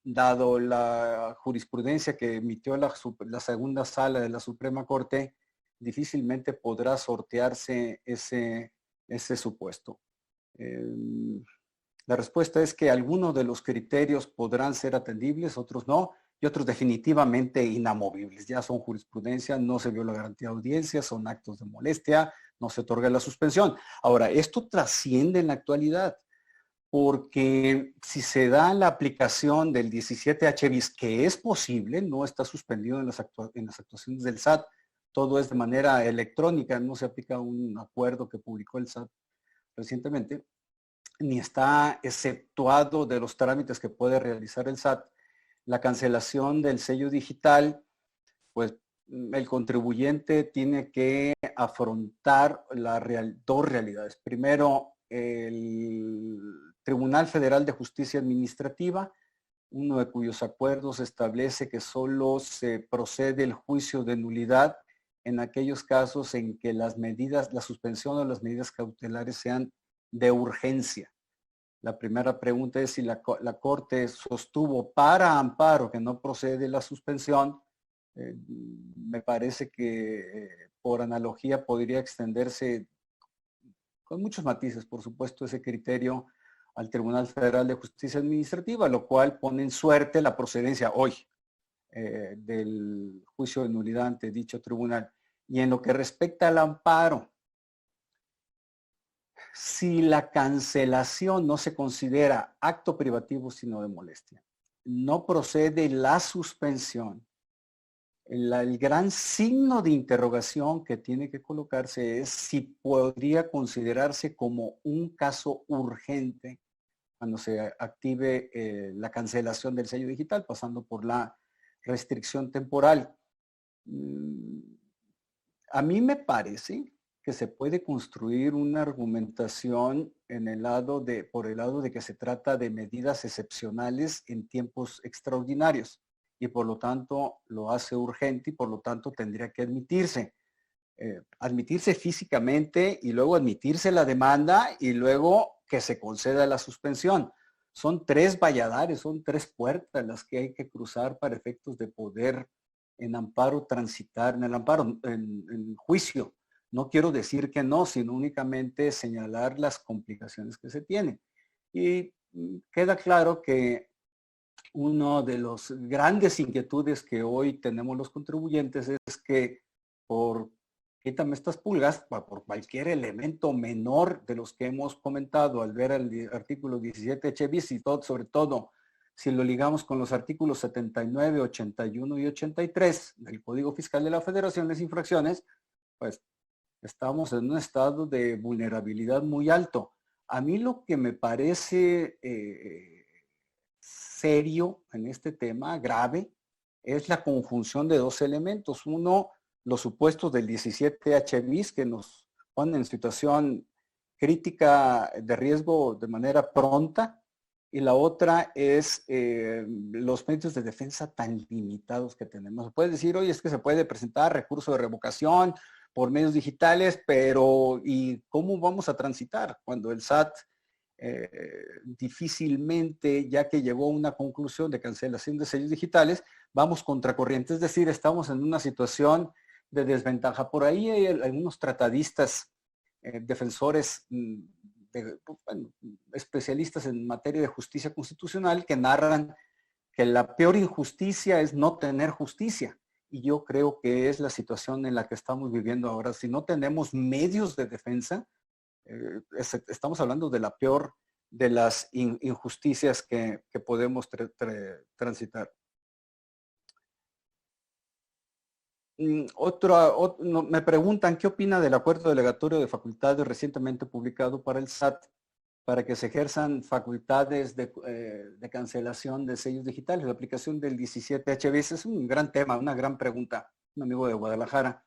[SPEAKER 1] dado la jurisprudencia que emitió la segunda sala de la Suprema Corte, difícilmente podrá sortearse ese supuesto. La respuesta es que algunos de los criterios podrán ser atendibles, otros no, y otros definitivamente inamovibles. Ya son jurisprudencia, no se vio la garantía de audiencia, son actos de molestia, no se otorga la suspensión. Ahora, esto trasciende en la actualidad, porque si se da la aplicación del 17H bis, que es posible, no está suspendido en las actuaciones del SAT, todo es de manera electrónica, no se aplica un acuerdo que publicó el SAT recientemente, ni está exceptuado de los trámites que puede realizar el SAT. La cancelación del sello digital, pues el contribuyente tiene que afrontar dos realidades. Primero, el Tribunal Federal de Justicia Administrativa, uno de cuyos acuerdos establece que solo se procede el juicio de nulidad en aquellos casos en que la suspensión o las medidas cautelares sean de urgencia. La primera pregunta es si la Corte sostuvo para amparo que no procede la suspensión. Me parece que por analogía podría extenderse con muchos matices, por supuesto, ese criterio al Tribunal Federal de Justicia Administrativa, lo cual pone en suerte la procedencia hoy del juicio de nulidad ante dicho tribunal. Y en lo que respecta al amparo, si la cancelación no se considera acto privativo sino de molestia, no procede la suspensión, el gran signo de interrogación que tiene que colocarse es si podría considerarse como un caso urgente cuando se active la cancelación del sello digital, pasando por la restricción temporal. A mí me parece que se puede construir una argumentación por el lado de que se trata de medidas excepcionales en tiempos extraordinarios y por lo tanto lo hace urgente y por lo tanto tendría que admitirse. Admitirse físicamente y luego admitirse la demanda y luego que se conceda la suspensión. Son tres valladares, son tres puertas las que hay que cruzar para efectos de poder en amparo transitar, en juicio. No quiero decir que no, sino únicamente señalar las complicaciones que se tienen. Y queda claro que uno de los grandes inquietudes que hoy tenemos los contribuyentes es que por quítame estas pulgas por cualquier elemento menor de los que hemos comentado al ver el artículo 17H bis y todo, sobre todo si lo ligamos con los artículos 79, 81 y 83 del Código Fiscal de la Federación, las infracciones, pues estamos en un estado de vulnerabilidad muy alto. A mí lo que me parece serio en este tema, grave, es la conjunción de dos elementos. Uno, los supuestos del 17H bis que nos ponen en situación crítica de riesgo de manera pronta, y la otra es los medios de defensa tan limitados que tenemos. Puedes decir, oye, es que se puede presentar recurso de revocación por medios digitales, pero ¿y cómo vamos a transitar cuando el SAT difícilmente, ya que llegó a una conclusión de cancelación de sellos digitales, vamos contracorriente? Es decir, estamos en una situación de desventaja. Por ahí hay algunos tratadistas, defensores, bueno, especialistas en materia de justicia constitucional, que narran que la peor injusticia es no tener justicia. Y yo creo que es la situación en la que estamos viviendo ahora. Si no tenemos medios de defensa, estamos hablando de la peor de las injusticias que podemos transitar. Me preguntan, ¿qué opina del acuerdo delegatorio de facultades recientemente publicado para el SAT para que se ejerzan facultades de cancelación de sellos digitales? La aplicación del 17H bis es un gran tema, una gran pregunta, un amigo de Guadalajara.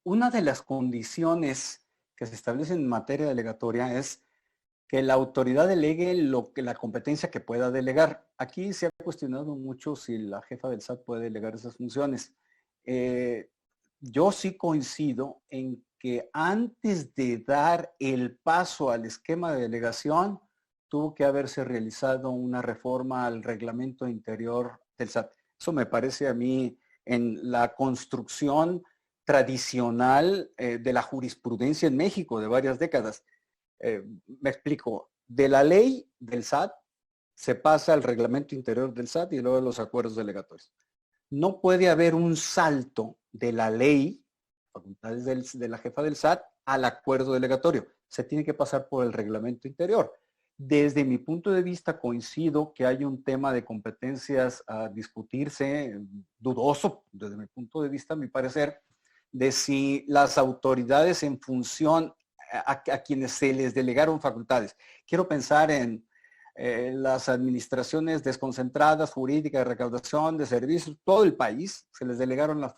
[SPEAKER 1] Una de las condiciones que se establecen en materia delegatoria es que la autoridad delegue la competencia que pueda delegar. Aquí se ha cuestionado mucho si la jefa del SAT puede delegar esas funciones. Yo sí coincido en que antes de dar el paso al esquema de delegación, tuvo que haberse realizado una reforma al reglamento interior del SAT. Eso me parece a mí en la construcción tradicional de la jurisprudencia en México de varias décadas. Me explico, de la ley del SAT se pasa al reglamento interior del SAT y luego a los acuerdos delegatorios. No puede haber un salto de la ley, facultades de la jefa del SAT, al acuerdo delegatorio. Se tiene que pasar por el reglamento interior. Desde mi punto de vista coincido que hay un tema de competencias a discutirse, dudoso desde mi punto de vista, a mi parecer, de si las autoridades en función a quienes se les delegaron facultades. Quiero pensar en las administraciones desconcentradas, jurídicas, de recaudación, de servicios, todo el país, se les delegaron las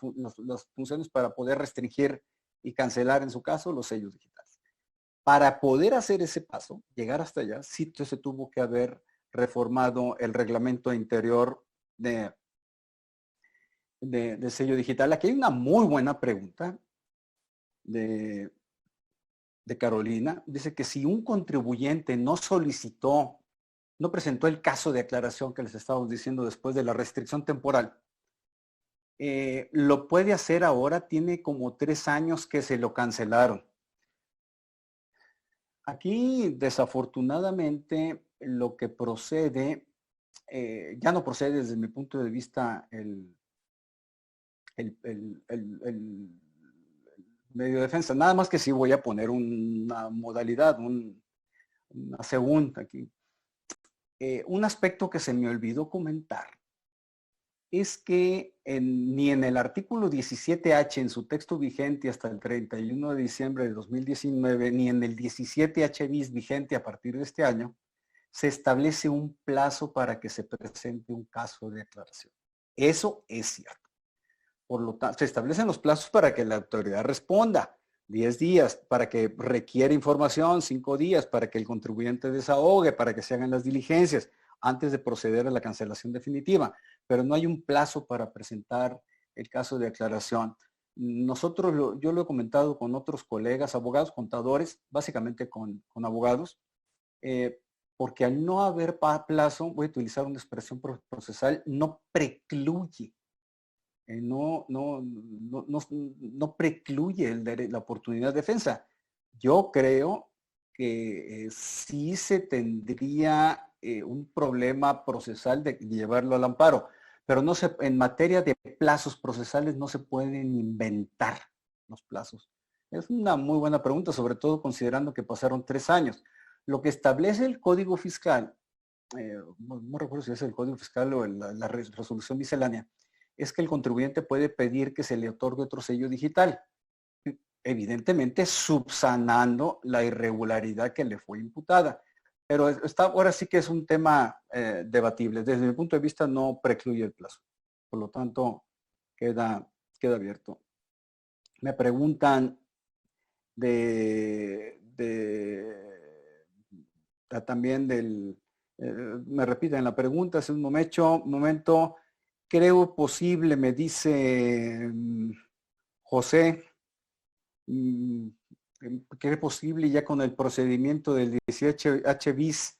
[SPEAKER 1] funciones para poder restringir y cancelar, en su caso, los sellos digitales. Para poder hacer ese paso, llegar hasta allá, sí se tuvo que haber reformado el reglamento interior de sello digital. Aquí hay una muy buena pregunta de Carolina. Dice que si un contribuyente no solicitó, no presentó el caso de aclaración que les estábamos diciendo después de la restricción temporal, lo puede hacer ahora. Tiene como 3 años que se lo cancelaron. Aquí, desafortunadamente, lo que procede, ya no procede desde mi punto de vista el medio de defensa. Nada más que sí voy a poner una modalidad, una segunda aquí. Un aspecto que se me olvidó comentar es que ni en el artículo 17H en su texto vigente hasta el 31 de diciembre de 2019, ni en el 17H bis vigente a partir de este año, se establece un plazo para que se presente un caso de aclaración. Eso es cierto. Por lo tanto, se establecen los plazos para que la autoridad responda. 10 días, para que requiera información, 5 días, para que el contribuyente desahogue, para que se hagan las diligencias antes de proceder a la cancelación definitiva. Pero no hay un plazo para presentar el caso de aclaración. Nosotros, yo lo he comentado con otros colegas, abogados, contadores, básicamente con abogados, porque al no haber plazo, voy a utilizar una expresión procesal, no precluye. No precluye la oportunidad de defensa. Yo creo que sí se tendría un problema procesal de llevarlo al amparo, pero no se, en materia de plazos procesales no se pueden inventar los plazos. Es una muy buena pregunta, sobre todo considerando que pasaron 3 años. Lo que establece el Código Fiscal, no recuerdo si es el Código Fiscal o la resolución miscelánea, es que el contribuyente puede pedir que se le otorgue otro sello digital, evidentemente subsanando la irregularidad que le fue imputada. Pero ahora sí que es un tema debatible. Desde mi punto de vista no precluye el plazo. Por lo tanto, queda abierto. Me preguntan también me repiten la pregunta, hace un momento, creo posible, me dice José, que es posible ya con el procedimiento del 18H bis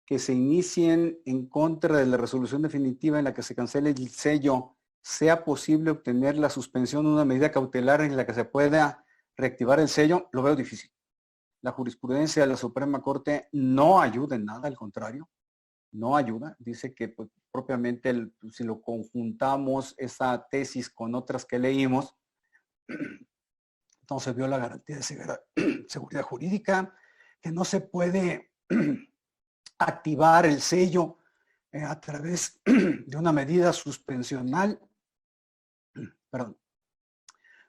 [SPEAKER 1] que se inicien en contra de la resolución definitiva en la que se cancele el sello, sea posible obtener la suspensión de una medida cautelar en la que se pueda reactivar el sello, lo veo difícil. La jurisprudencia de la Suprema Corte no ayuda en nada, al contrario, no ayuda. Dice que pues, propiamente si lo conjuntamos esa tesis con otras que leímos, no se vio la garantía de seguridad jurídica, que no se puede activar el sello a través de una medida suspensional, perdón,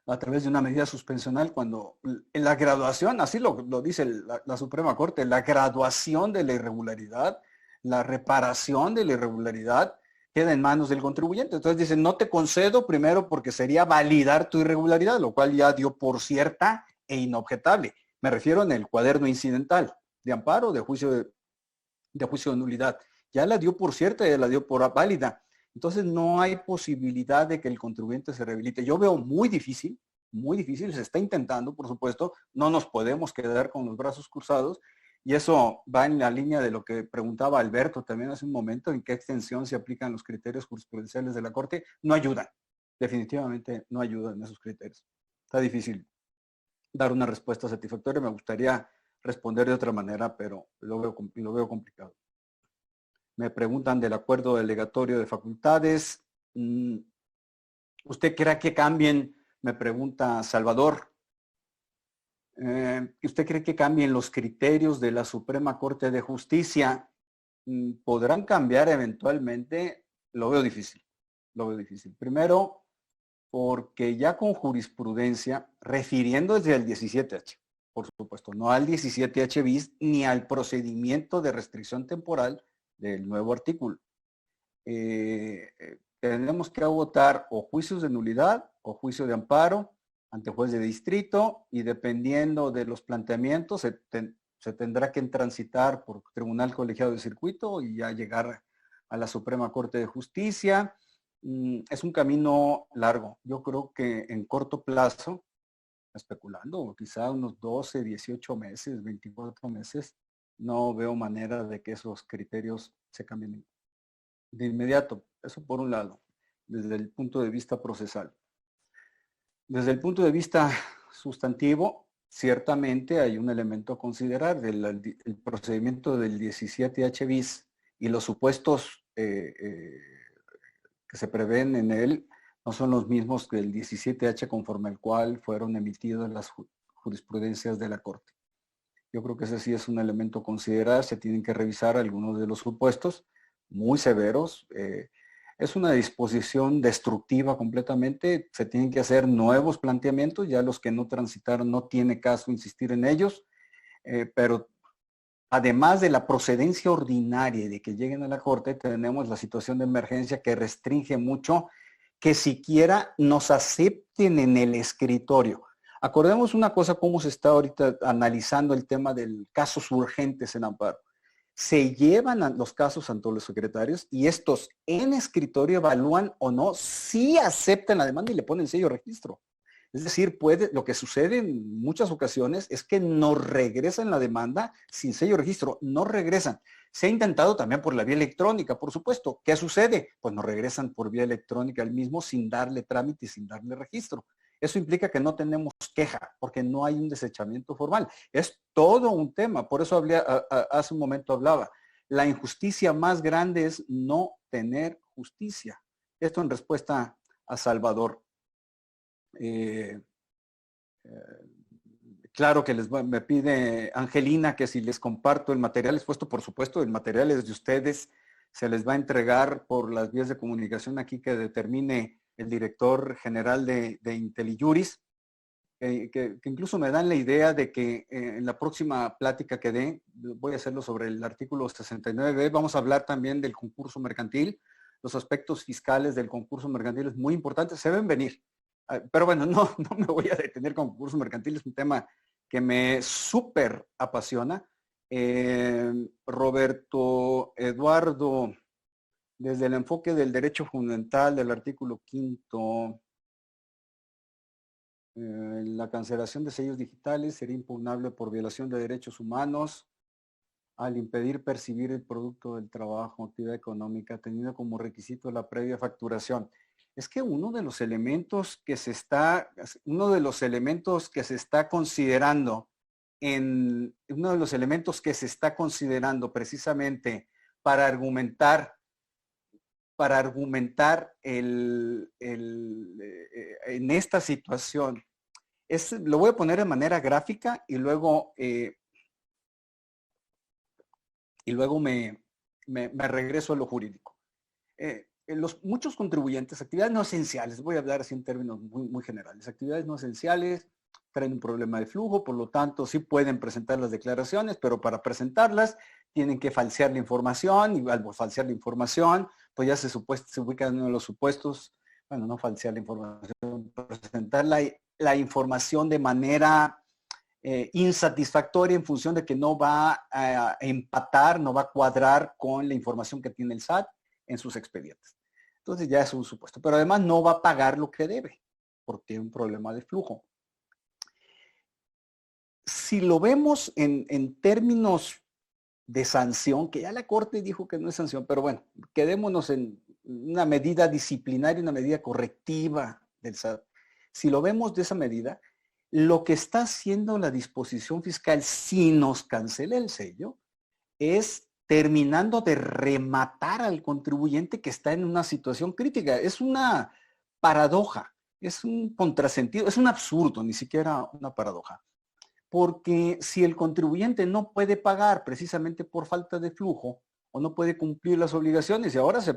[SPEAKER 1] a través de una medida suspensional cuando en la graduación, así lo dice la Suprema Corte, la graduación de la irregularidad, la reparación de la irregularidad queda en manos del contribuyente. Entonces dicen, no te concedo primero porque sería validar tu irregularidad, lo cual ya dio por cierta e inobjetable. Me refiero en el cuaderno incidental de amparo, de juicio de nulidad. Ya la dio por cierta, ya la dio por válida. Entonces no hay posibilidad de que el contribuyente se rehabilite. Yo veo muy difícil, se está intentando, por supuesto, no nos podemos quedar con los brazos cruzados, y eso va en la línea de lo que preguntaba Alberto también hace un momento, en qué extensión se aplican los criterios jurisprudenciales de la Corte. No ayudan, definitivamente no ayudan esos criterios. Está difícil dar una respuesta satisfactoria, me gustaría responder de otra manera, pero lo veo complicado. Me preguntan del acuerdo delegatorio de facultades. ¿Usted cree que cambien? Me pregunta Salvador. ¿Usted cree que cambien los criterios de la Suprema Corte de Justicia? ¿Podrán cambiar eventualmente? Lo veo difícil. Lo veo difícil. Primero, porque ya con jurisprudencia, refiriéndose al 17H, por supuesto, no al 17H bis ni al procedimiento de restricción temporal del nuevo artículo. Tenemos que agotar o juicios de nulidad o juicio de amparo ante juez de distrito, y dependiendo de los planteamientos se tendrá que transitar por tribunal colegiado de circuito y ya llegar a la Suprema Corte de Justicia. Es un camino largo. Yo creo que en corto plazo, especulando, quizá unos 12, 18 meses, 24 meses, no veo manera de que esos criterios se cambien de inmediato. Eso por un lado, desde el punto de vista procesal. Desde el punto de vista sustantivo, ciertamente hay un elemento a considerar del procedimiento del 17H bis y los supuestos que se prevén en él no son los mismos que el 17H conforme al cual fueron emitidas las jurisprudencias de la Corte. Yo creo que ese sí es un elemento a considerar. Se tienen que revisar algunos de los supuestos muy severos. Es una disposición destructiva completamente. Se tienen que hacer nuevos planteamientos. Ya los que no transitaron no tiene caso insistir en ellos. Pero además de la procedencia ordinaria de que lleguen a la Corte, tenemos la situación de emergencia que restringe mucho que siquiera nos acepten en el escritorio. Acordemos una cosa, cómo se está ahorita analizando el tema de casos urgentes en amparo. Se llevan los casos ante los secretarios y estos en escritorio evalúan o no si aceptan la demanda y le ponen sello de registro. Es decir, lo que sucede en muchas ocasiones es que no regresan la demanda sin sello de registro, no regresan. Se ha intentado también por la vía electrónica, por supuesto. ¿Qué sucede? Pues no regresan por vía electrónica el mismo sin darle trámite y sin darle registro. Eso implica que no tenemos queja, porque no hay un desechamiento formal. Es todo un tema. Por eso hace un momento hablaba. La injusticia más grande es no tener justicia. Esto en respuesta a Salvador. Claro que me pide Angelina que si les comparto el material expuesto, por supuesto, el material es de ustedes, se les va a entregar por las vías de comunicación aquí que determine el director general de IntelliJuris, que incluso me dan la idea de que en la próxima plática que dé, voy a hacerlo sobre el artículo 69, vamos a hablar también del concurso mercantil, los aspectos fiscales del concurso mercantil es muy importante, se ven venir. Pero bueno, no me voy a detener con concurso mercantil, es un tema que me súper apasiona. Roberto Eduardo, desde el enfoque del derecho fundamental del artículo 5, la cancelación de sellos digitales sería impugnable por violación de derechos humanos al impedir percibir el producto del trabajo, actividad económica, teniendo como requisito la previa facturación. Es que uno de los elementos que se está considerando precisamente para argumentar en esta situación lo voy a poner de manera gráfica y luego me regreso a lo jurídico. Muchos contribuyentes, actividades no esenciales, voy a hablar así en términos muy generales, actividades no esenciales traen un problema de flujo, por lo tanto sí pueden presentar las declaraciones, pero para presentarlas tienen que falsear la información y al falsear la información, pues ya se ubican en uno de los supuestos, bueno, no falsear la información, presentar la información de manera insatisfactoria en función de que no va a empatar, no va a cuadrar con la información que tiene el SAT en sus expedientes. Entonces ya es un supuesto. Pero además no va a pagar lo que debe, porque tiene un problema de flujo. Si lo vemos en términos de sanción, que ya la Corte dijo que no es sanción, pero bueno, quedémonos en una medida disciplinaria, una medida correctiva del SAT. Si lo vemos de esa medida, lo que está haciendo la disposición fiscal si nos cancela el sello es terminando de rematar al contribuyente que está en una situación crítica. Es una paradoja, es un contrasentido, es un absurdo, ni siquiera una paradoja. Porque si el contribuyente no puede pagar precisamente por falta de flujo o no puede cumplir las obligaciones y ahora se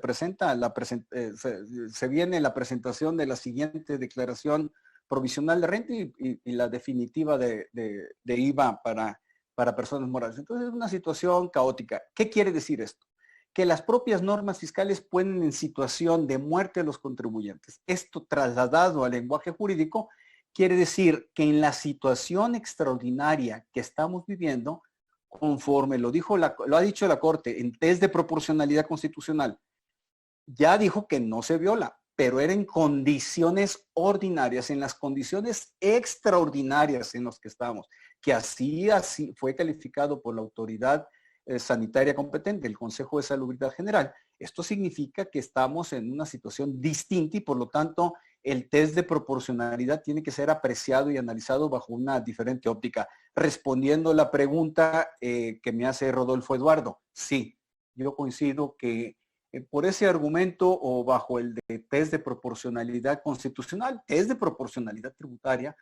[SPEAKER 1] viene la presentación de la siguiente declaración provisional de renta y la definitiva de IVA para personas morales. Entonces es una situación caótica. ¿Qué quiere decir esto? Que las propias normas fiscales ponen en situación de muerte a los contribuyentes. Esto trasladado al lenguaje jurídico quiere decir que en la situación extraordinaria que estamos viviendo, conforme lo ha dicho la Corte en test de proporcionalidad constitucional, ya dijo que no se viola, pero era en condiciones ordinarias, en las condiciones extraordinarias en las que estamos, que así fue calificado por la autoridad sanitaria competente, el Consejo de Salubridad General. Esto significa que estamos en una situación distinta y por lo tanto el test de proporcionalidad tiene que ser apreciado y analizado bajo una diferente óptica. Respondiendo a la pregunta que me hace Rodolfo Eduardo, sí, yo coincido que por ese argumento o bajo el de test de proporcionalidad constitucional, test de proporcionalidad tributaria,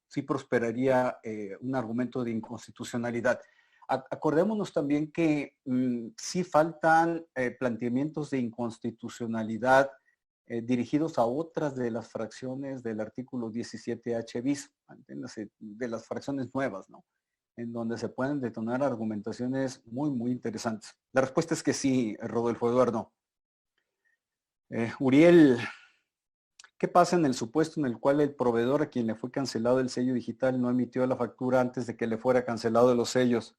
[SPEAKER 1] sí prosperaría un argumento de inconstitucionalidad. Acordémonos también que sí faltan planteamientos de inconstitucionalidad dirigidos a otras de las fracciones del artículo 17H bis, de las fracciones nuevas, ¿no? En donde se pueden detonar argumentaciones muy interesantes. La respuesta es que sí, Rodolfo Eduardo. Uriel, ¿qué pasa en el supuesto en el cual el proveedor a quien le fue cancelado el sello digital no emitió la factura antes de que le fuera cancelado los sellos?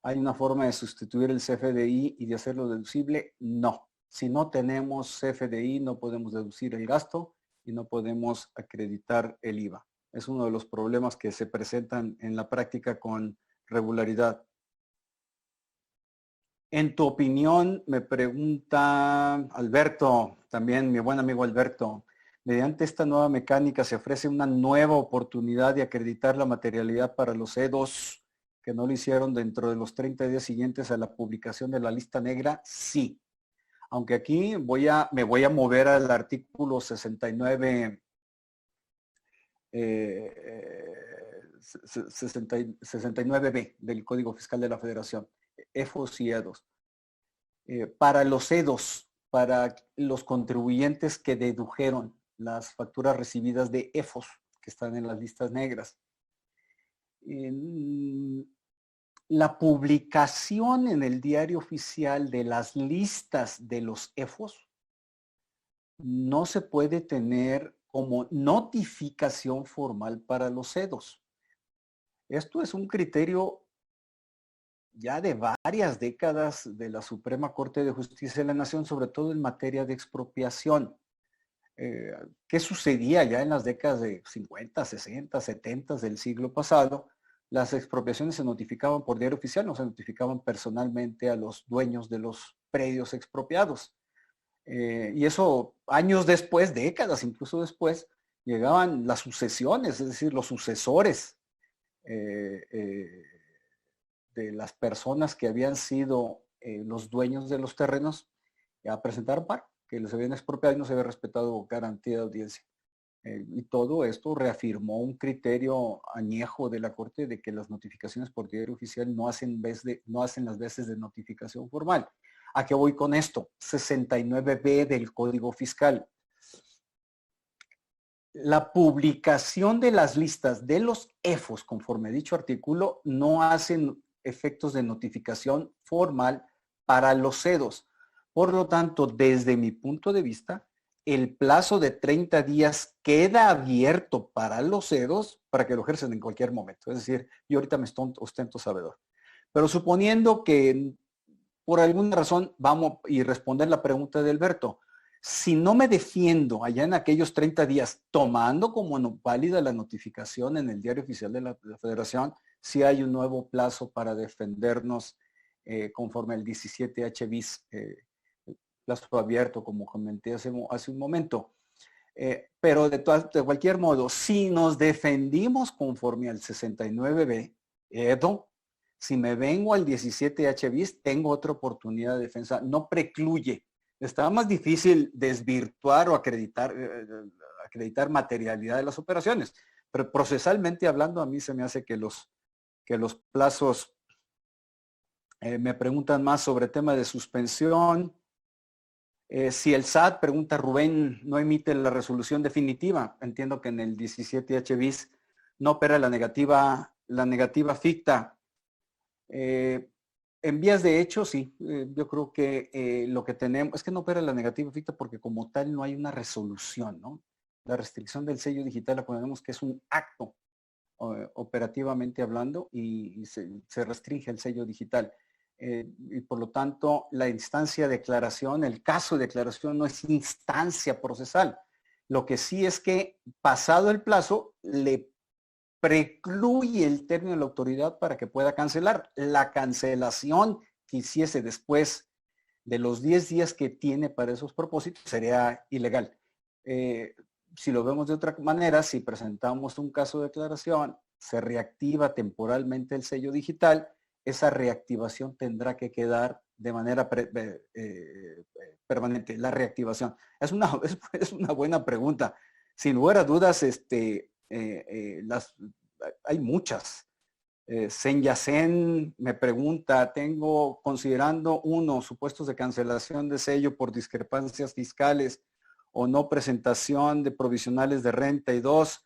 [SPEAKER 1] ¿Hay una forma de sustituir el CFDI y de hacerlo deducible? No. Si no tenemos CFDI no podemos deducir el gasto y no podemos acreditar el IVA. Es uno de los problemas que se presentan en la práctica con regularidad. En tu opinión, me pregunta Alberto, también mi buen amigo Alberto, mediante esta nueva mecánica se ofrece una nueva oportunidad de acreditar la materialidad para los EDOs que no lo hicieron dentro de los 30 días siguientes a la publicación de la lista negra, sí. Aunque aquí me voy a mover al artículo 69, 69B del Código Fiscal de la Federación, EFOS y EDOS. Para los EDOS, para los contribuyentes que dedujeron las facturas recibidas de EFOS, que están en las listas negras. La publicación en el diario oficial de las listas de los EFOS no se puede tener como notificación formal para los EDOS. Esto es un criterio ya de varias décadas de la Suprema Corte de Justicia de la Nación, sobre todo en materia de expropiación. ¿Qué sucedía ya en las décadas de 50, 60, 70 del siglo pasado? Las expropiaciones se notificaban por diario oficial, no se notificaban personalmente a los dueños de los predios expropiados. Y eso años después, décadas incluso después, llegaban las sucesiones, es decir, los sucesores de las personas que habían sido los dueños de los terrenos a presentar par, que les habían expropiado y no se había respetado garantía de audiencia. Y todo esto reafirmó un criterio añejo de la Corte de que las notificaciones por diario oficial no hacen las veces de notificación formal. ¿A qué voy con esto? 69B del Código Fiscal. La publicación de las listas de los EFOS, conforme dicho artículo, no hacen efectos de notificación formal para los EDOS. Por lo tanto, desde mi punto de vista, el plazo de 30 días queda abierto para los EDOS para que lo ejercen en cualquier momento. Es decir, yo ahorita me ostento sabedor. Pero suponiendo que por alguna razón vamos y responder la pregunta de Alberto, si no me defiendo allá en aquellos 30 días, tomando como válida la notificación en el diario oficial de la Federación, si hay un nuevo plazo para defendernos conforme al 17H bis, plazo abierto, como comenté hace un momento. Pero de cualquier modo, si nos defendimos conforme al 69B, Edo, si me vengo al 17H bis, tengo otra oportunidad de defensa. No precluye. Estaba más difícil desvirtuar o acreditar materialidad de las operaciones. Pero procesalmente hablando, a mí se me hace que los plazos me preguntan más sobre tema de suspensión. Si el SAT, pregunta Rubén, no emite la resolución definitiva, entiendo que en el 17H bis no opera la negativa ficta. En vías de hecho, sí, yo creo que lo que tenemos es que no opera la negativa ficta porque como tal no hay una resolución, ¿no? La restricción del sello digital la ponemos que es un acto operativamente hablando y se restringe el sello digital. Y por lo tanto, la instancia de declaración, el caso de declaración no es instancia procesal. Lo que sí es que pasado el plazo, le precluye el término de la autoridad para que pueda cancelar. La cancelación que hiciese después de los 10 días que tiene para esos propósitos sería ilegal. Si lo vemos de otra manera, si presentamos un caso de declaración, se reactiva temporalmente el sello digital, esa reactivación tendrá que quedar de manera permanente. La reactivación. Es una buena pregunta. Sin lugar a dudas, hay muchas. Sen Yacen me pregunta, considerando supuestos de cancelación de sello por discrepancias fiscales o no presentación de provisionales de renta, y 2,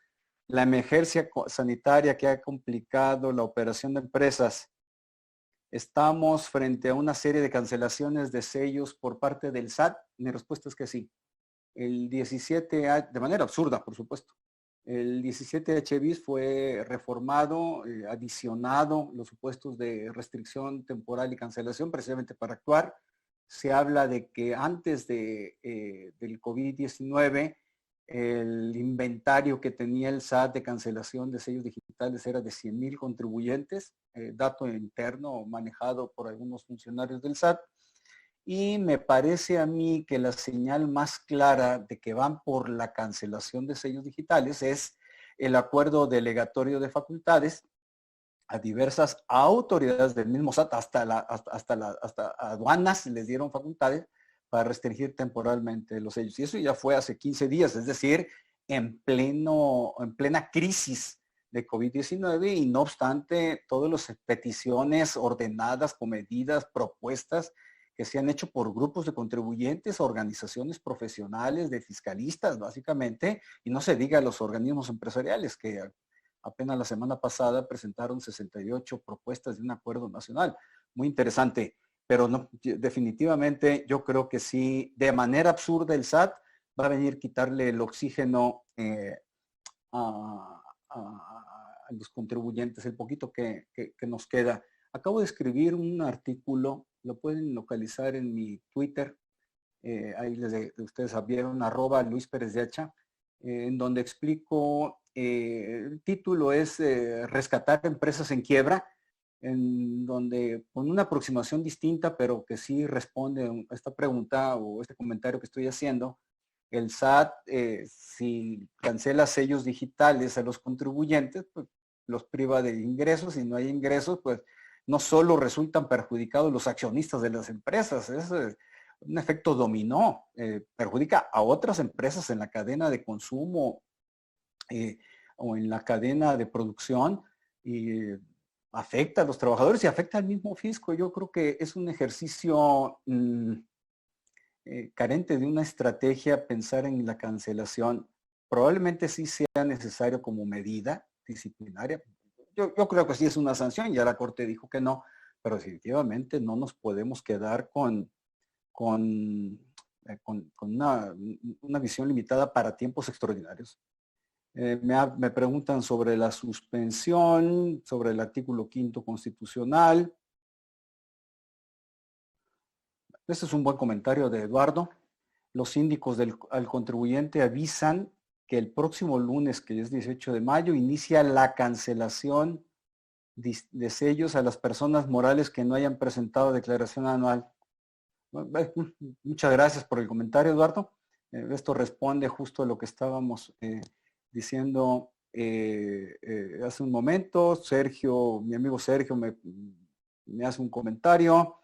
[SPEAKER 1] la emergencia sanitaria que ha complicado la operación de empresas. ¿Estamos frente a una serie de cancelaciones de sellos por parte del SAT? Mi respuesta es que sí. El 17, de manera absurda, por supuesto. El 17H bis fue reformado, adicionado los supuestos de restricción temporal y cancelación precisamente para actuar. Se habla de que antes del COVID-19 el inventario que tenía el SAT de cancelación de sellos digitales era de 100,000 contribuyentes, dato interno manejado por algunos funcionarios del SAT. Y me parece a mí que la señal más clara de que van por la cancelación de sellos digitales es el acuerdo delegatorio de facultades a diversas autoridades del mismo SAT, hasta aduanas les dieron facultades para restringir temporalmente los sellos. Y eso ya fue hace 15 días, es decir, en plena crisis de COVID-19, y no obstante, todas las peticiones ordenadas, comedidas, propuestas que se han hecho por grupos de contribuyentes, organizaciones profesionales, de fiscalistas, básicamente, y no se diga los organismos empresariales que apenas la semana pasada presentaron 68 propuestas de un acuerdo nacional. Muy interesante, pero no, definitivamente yo creo que sí, de manera absurda el SAT va a venir a quitarle el oxígeno a los contribuyentes, el poquito que nos queda. Acabo de escribir un artículo, lo pueden localizar en mi Twitter, ahí ustedes vieron, @Luis Pérez de Hacha, en donde explico, el título es Rescatar empresas en quiebra, en donde con una aproximación distinta, pero que sí responde a esta pregunta o este comentario que estoy haciendo. El SAT, si cancela sellos digitales a los contribuyentes, pues los priva de ingresos, y no hay ingresos, pues no solo resultan perjudicados los accionistas de las empresas, es un efecto dominó, perjudica a otras empresas en la cadena de consumo o en la cadena de producción, y afecta a los trabajadores y afecta al mismo fisco. Yo creo que es un ejercicio carente de una estrategia pensar en la cancelación. Probablemente sí sea necesario como medida disciplinaria. Yo creo que sí es una sanción, ya la Corte dijo que no, pero definitivamente no nos podemos quedar con una visión limitada para tiempos extraordinarios. Me preguntan sobre la suspensión, sobre el artículo 5º constitucional. Este es un buen comentario de Eduardo. Los síndicos al contribuyente avisan que el próximo lunes, que es 18 de mayo, inicia la cancelación de sellos a las personas morales que no hayan presentado declaración anual. Muchas gracias por el comentario, Eduardo. Esto responde justo a lo que estábamos diciendo hace un momento. Sergio, mi amigo Sergio me hace un comentario.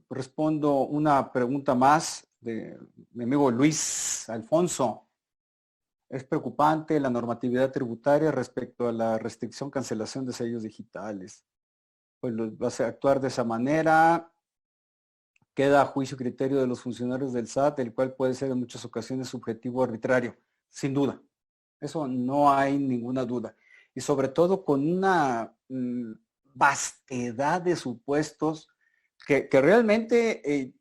[SPEAKER 1] Respondo una pregunta más de mi amigo Luis Alfonso. Es preocupante la normatividad tributaria respecto a la restricción, cancelación de sellos digitales. Pues vas a actuar de esa manera, queda a juicio y criterio de los funcionarios del SAT, el cual puede ser en muchas ocasiones subjetivo o arbitrario, sin duda. Eso no hay ninguna duda. Y sobre todo con una vastedad de supuestos que realmente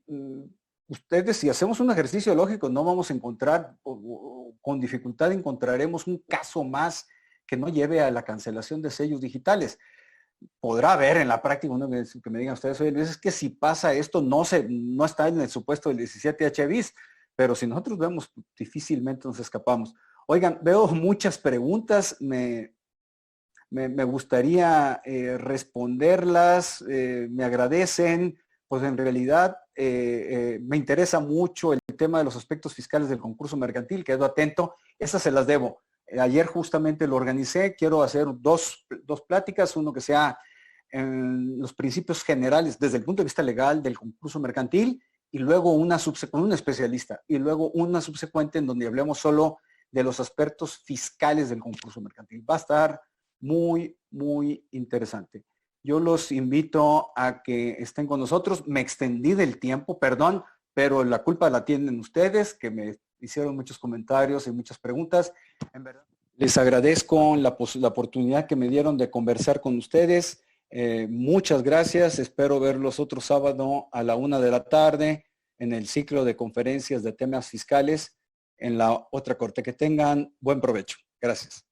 [SPEAKER 1] ustedes, si hacemos un ejercicio lógico, no vamos a encontrar, o con dificultad encontraremos un caso más que no lleve a la cancelación de sellos digitales. Podrá haber en la práctica uno que me digan ustedes, oye, es que si pasa esto no está en el supuesto del 17H bis, pero si nosotros vemos, difícilmente nos escapamos. Oigan, veo muchas preguntas, me gustaría responderlas, me agradecen, pues en realidad me interesa mucho el tema de los aspectos fiscales del concurso mercantil, quedo atento, esas se las debo. Ayer justamente lo organicé, quiero hacer dos pláticas, uno que sea en los principios generales desde el punto de vista legal del concurso mercantil, y luego una con un especialista, y luego una subsecuente en donde hablemos solo de los aspectos fiscales del concurso mercantil. Va a estar muy, muy interesante. Yo los invito a que estén con nosotros. Me extendí del tiempo, perdón, pero la culpa la tienen ustedes, que me hicieron muchos comentarios y muchas preguntas. En verdad, les agradezco la oportunidad que me dieron de conversar con ustedes. Muchas gracias. Espero verlos otro sábado a la 1 de la tarde en el ciclo de conferencias de temas fiscales en la otra corte. Que tengan buen provecho. Gracias.